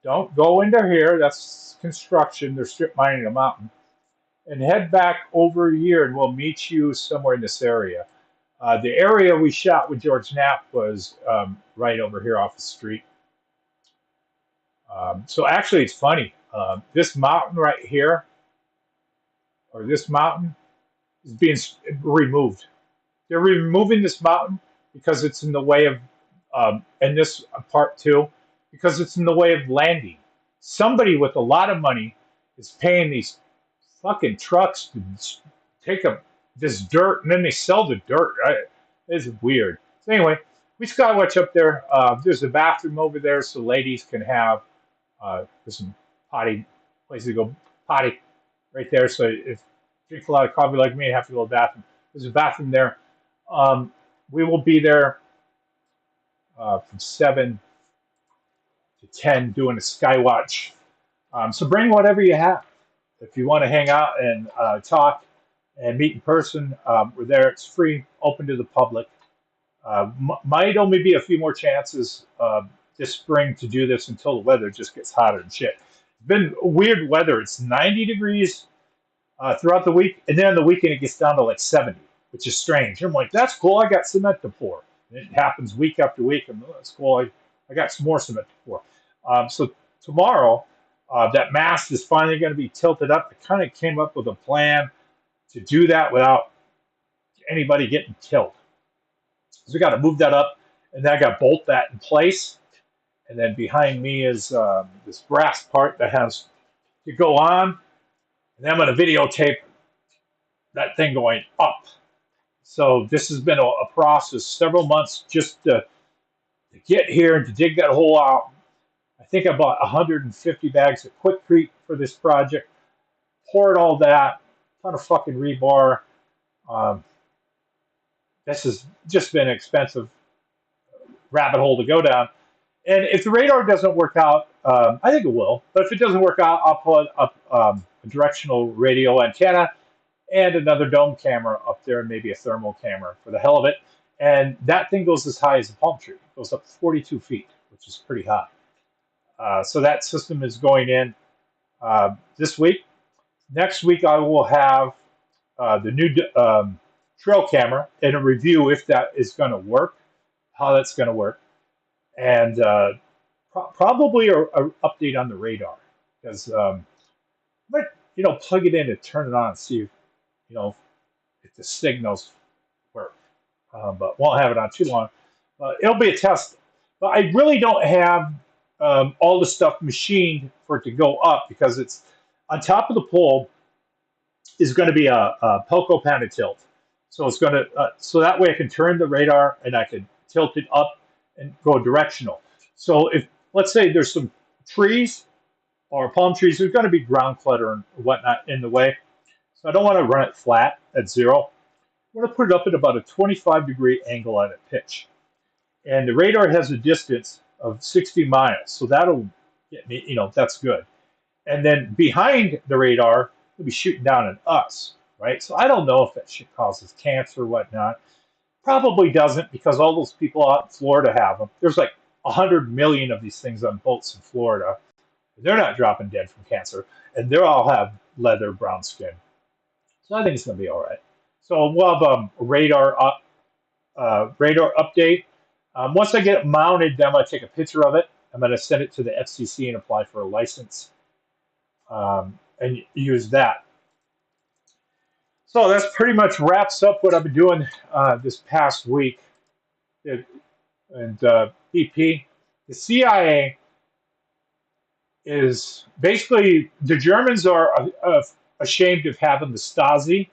Don't go into here, that's construction. They're strip mining the mountain. And head back over here, and we'll meet you somewhere in this area. The area we shot with George Knapp was right over here off the street. So actually, it's funny. This mountain right here, or this mountain, is being removed. They're removing this mountain because it's in the way of, and this part too, because it's in the way of landing. Somebody with a lot of money is paying these fucking trucks to take up this dirt and then they sell the dirt. It's weird. So anyway, we skywatch up there. There's a bathroom over there so ladies can have there's some potty places to go potty right there. So if you drink a lot of coffee like me and have to go to the bathroom, there's a bathroom there. Um, we will be there from 7 to 10 doing a skywatch. So bring whatever you have. If you want to hang out and talk and meet in person, we're there. It's free, open to the public. Might only be a few more chances this spring to do this until the weather just gets hotter and shit. It's been weird weather. It's 90 degrees throughout the week, and then on the weekend it gets down to like 70, which is strange. I'm like, that's cool. I got cement to pour. And it happens week after week, and that's cool. I got some more cement to pour. So tomorrow, that mast is finally going to be tilted up. I kind of came up with a plan to do that without anybody getting killed. So we got to move that up, and then I got to bolt that in place. And then behind me is this brass part that has to go on. And then I'm going to videotape that thing going up. So this has been a process, several months just to get here and to dig that hole out. I think I bought 150 bags of Quickcrete for this project. Poured all that, ton of fucking rebar. Um, this has just been an expensive rabbit hole to go down. And if the radar doesn't work out, I think it will. But if it doesn't work out, I'll put up a directional radio antenna and another dome camera up there, and maybe a thermal camera for the hell of it. And that thing goes as high as a palm tree. It goes up 42 feet, which is pretty high. So that system is going in this week. Next week, I will have the new trail camera and a review if that is going to work, how that's going to work, and probably a update on the radar because might plug it in and turn it on and see if the signals work, but won't have it on too long. It'll be a test, but I really don't have all the stuff machined for it to go up because it's on top of the pole is going to be a Poco Panda tilt. So it's going to so that way I can turn the radar and I can tilt it up and go directional. So if let's say there's some trees or palm trees, there's going to be ground clutter and whatnot in the way. So I don't want to run it flat at zero. I want to put it up at about a 25-degree angle at a pitch. And the radar has a distance of 60 miles. So that'll get me, that's good. And then behind the radar, it'll be shooting down at us, right? So I don't know if that shit causes cancer or whatnot. Probably doesn't because all those people out in Florida have them. There's like 100 million of these things on boats in Florida. They're not dropping dead from cancer. And they all have leather brown skin. So I think it's going to be all right. So we'll have a radar update. Once I get it mounted, then I'm going to take a picture of it. I'm going to send it to the FCC and apply for a license and use that. So that's pretty much wraps up what I've been doing this past week. And BP, the CIA is basically, the Germans are ashamed of having the Stasi.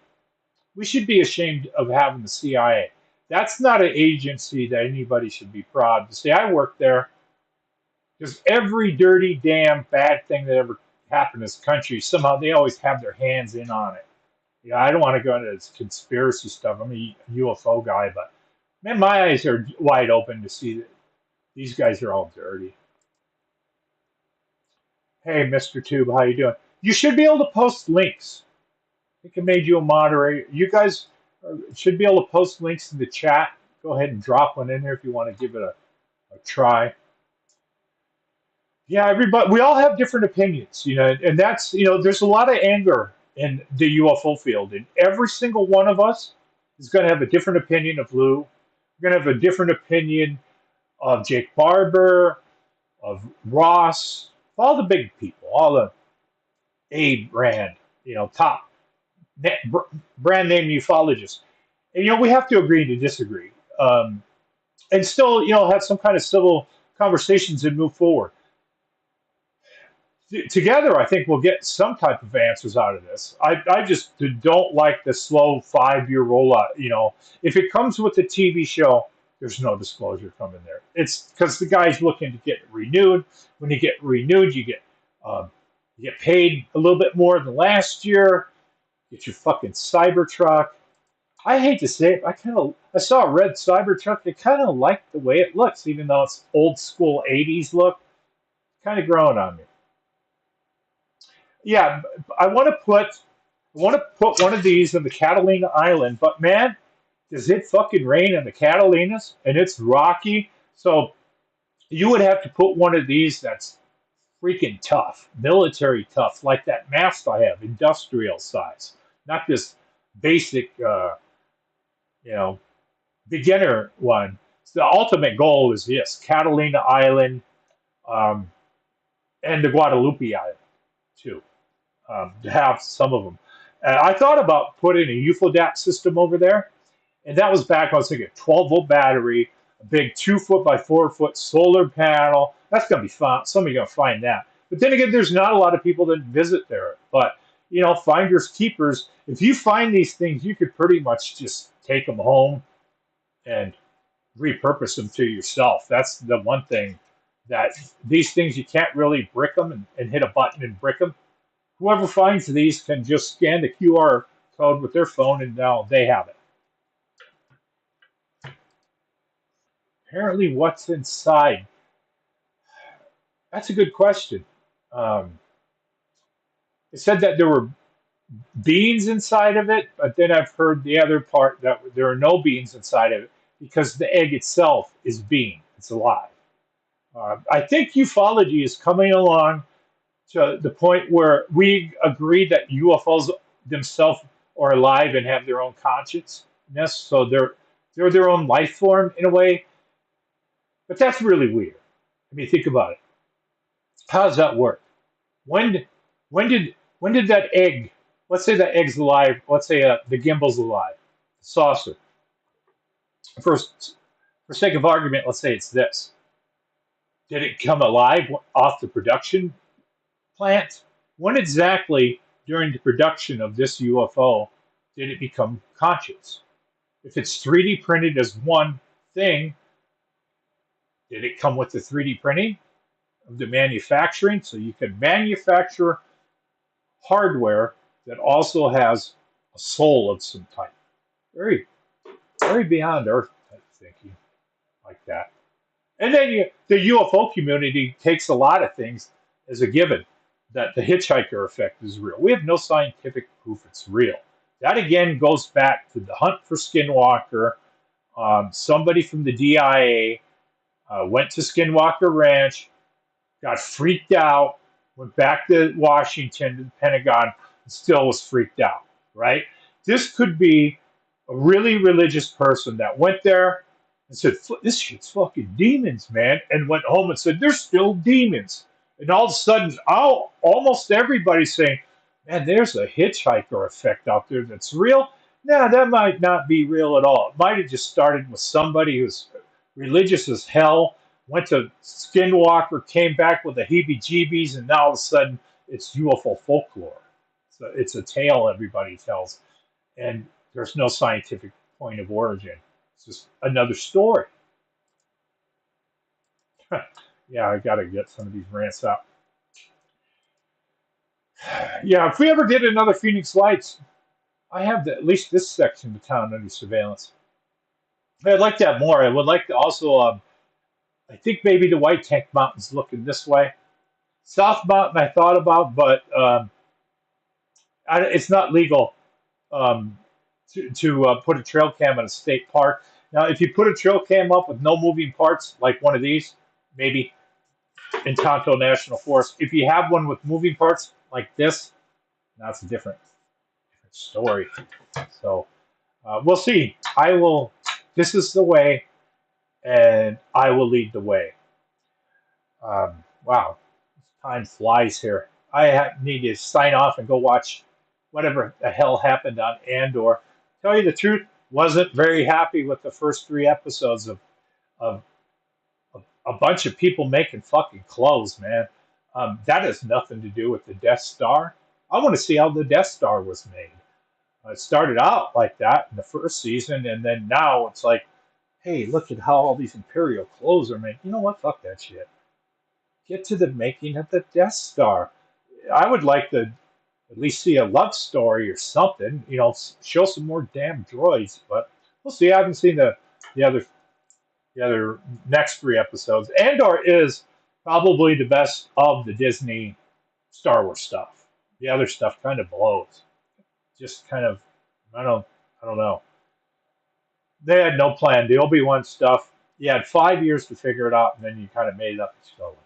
We should be ashamed of having the CIA. That's not an agency that anybody should be proud to say. I worked there because every dirty, damn, bad thing that ever happened in this country, somehow they always have their hands in on it. I don't want to go into this conspiracy stuff. I'm a UFO guy, but man, my eyes are wide open to see that these guys are all dirty. Hey, Mr. Tube, how you doing? You should be able to post links. I think I made you a moderator. You guys should be able to post links in the chat. Go ahead and drop one in here if you want to give it a try. Yeah, everybody, we all have different opinions, and that's, there's a lot of anger in the UFO field, and every single one of us is going to have a different opinion of Lou. We're going to have a different opinion of Jake Barber, of Ross, all the big people, all the A brand, top brand name ufologists. And, we have to agree to disagree. And still, have some kind of civil conversations and move forward. Together, I think we'll get some type of answers out of this. I just don't like the slow 5-year rollout. If it comes with the TV show, there's no disclosure coming there. It's because the guy's looking to get renewed. When you get renewed, you get paid a little bit more than last year. Get your fucking Cybertruck. I hate to say it, I saw a red Cybertruck. I kind of like the way it looks, even though it's old school '80s look. Kind of growing on me. Yeah, I want to put one of these in the Catalina Island, but man, does it fucking rain in the Catalinas and it's rocky. So you would have to put one of these that's freaking tough, military tough, like that mast I have, industrial size, not this basic, you know, beginner one. So the ultimate goal is this: Catalina Island, um, and the Guadalupe Island too. To have some of them. I thought about putting a UFODAP system over there, and that was back. I was thinking 12-volt battery, a big 2 foot by 4 foot solar panel. That's gonna be fun. Somebody's gonna find that. But then again, there's not a lot of people that visit there. But finders keepers. If you find these things, you could pretty much just take them home and repurpose them to yourself. That's the one thing that these things you can't really brick them and hit a button and brick them. Whoever finds these can just scan the QR code with their phone and now they have it. Apparently, what's inside? That's a good question. Um, it said that there were beans inside of it, but then I've heard the other part that there are no beans inside of it because the egg itself is bean. It's alive. I think ufology is coming along to the point where we agree that UFOs themselves are alive and have their own consciousness, so they're their own life form in a way. But that's really weird. I mean, think about it. How does that work? When when did that egg? Let's say that egg's alive. Let's say the gimbal's alive, the saucer. First, for sake of argument, let's say it's this. Did it come alive off the production plant? When exactly during the production of this UFO did it become conscious? If it's 3D printed as one thing, did it come with the 3D printing of the manufacturing? So you can manufacture hardware that also has a soul of some type. Very, very beyond Earth type thinking like that. And then the UFO community takes a lot of things as a given that the hitchhiker effect is real. We have no scientific proof it's real. That again goes back to the hunt for Skinwalker. Somebody from the DIA went to Skinwalker Ranch, got freaked out, went back to Washington, to the Pentagon, and still was freaked out, right? This could be a really religious person that went there and said, this shit's fucking demons, man, and went home and said, there's still demons. And all of a sudden, almost everybody's saying, man, there's a hitchhiker effect out there that's real. No, that might not be real at all. It might have just started with somebody who's religious as hell, went to Skinwalker, came back with the heebie-jeebies, and now all of a sudden it's UFO folklore. So it's a tale everybody tells, and there's no scientific point of origin. It's just another story. Yeah, I got to get some of these rants out. Yeah, if we ever get another Phoenix Lights, I have at least this section of town under surveillance. I'd like to have more. I would like to also, I think maybe the White Tank Mountain's looking this way. South Mountain I thought about, but it's not legal um, to put a trail cam in a state park. Now, if you put a trail cam up with no moving parts, like one of these, maybe in Tonto National Forest. If you have one with moving parts like this, that's a different story. So We'll see. I will. This is the way, and I will lead the way. Wow, time flies here. Need to sign off and go watch whatever the hell happened on Andor. Tell you the truth, wasn't very happy with the first three episodes of, of a bunch of people making fucking clothes, man. That has nothing to do with the Death Star. I want to see how the Death Star was made. It started out like that in the first season, and then now it's like, hey, look at how all these Imperial clothes are made. You know what? Fuck that shit. Get to the making of the Death Star. I would like to at least see a love story or something. Show some more damn droids. But we'll see. I haven't seen the other the other next three episodes. Andor is probably the best of the Disney Star Wars stuff. The other stuff kind of blows. Just kind of, I don't I don't know. They had no plan. The Obi-Wan stuff, you had 5 years to figure it out, and then you kind of made it up as you go.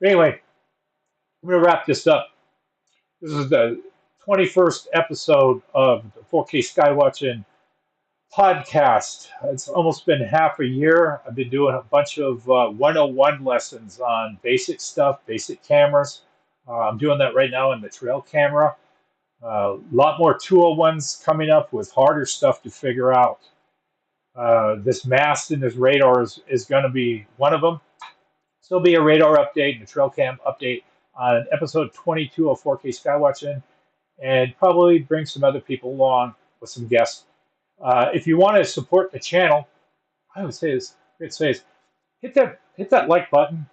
Anyway, I'm going to wrap this up. This is the 21st episode of the 4K Skywatching podcast. It's almost been half a year. I've been doing a bunch of 101 lessons on basic stuff, basic cameras. I'm doing that right now in the trail camera. A lot more 201s coming up with harder stuff to figure out. This mast and this radar is going to be one of them. So there'll be a radar update and a trail cam update on episode 22 of 4K Skywatching, and probably bring some other people along with some guests. If you want to support the channel, I would say this: hit that like button,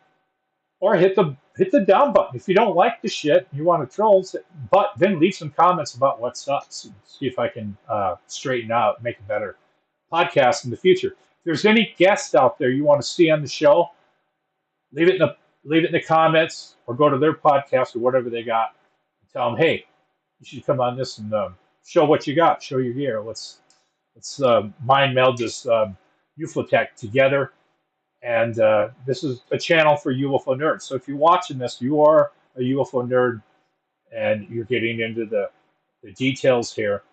or hit the down button. If you don't like the shit, you want to troll, but then leave some comments about what sucks, and see if I can straighten out, make a better podcast in the future. If there's any guests out there you want to see on the show, leave it in the comments, or go to their podcast or whatever they got, and tell them, hey, you should come on this and show what you got, show your gear. Let's mind meld this UFO together. And this is a channel for UFO nerds. So if you're watching this, you are a UFO nerd, and you're getting into the details here.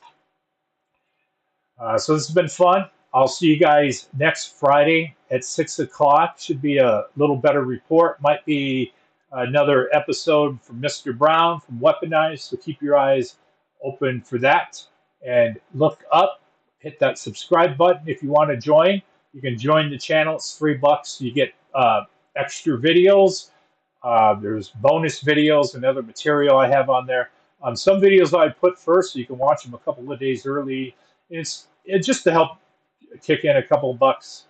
So this has been fun. I'll see you guys next Friday at 6 o'clock. Should be a little better report. Might be another episode from Mr. Brown from Weaponized. So keep your eyes open for that. And look up, hit that subscribe button if you want to join. You can join the channel. It's $3. You get extra videos. There's bonus videos and other material I have on there. Some videos I put first, so you can watch them a couple of days early. It's just to help kick in a couple of bucks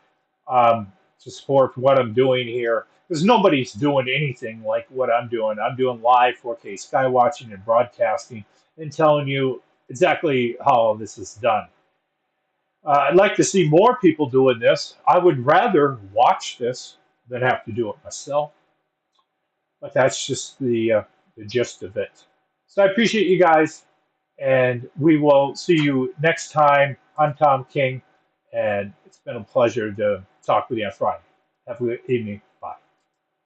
to support what I'm doing here. Because nobody's doing anything like what I'm doing. I'm doing live 4K skywatching and broadcasting and telling you exactly how this is done. I'd like to see more people doing this. I would rather watch this than have to do it myself. But that's just the gist of it. So I appreciate you guys, and we will see you next time. I'm Tom King, and it's been a pleasure to talk with you on Friday. Have a good evening.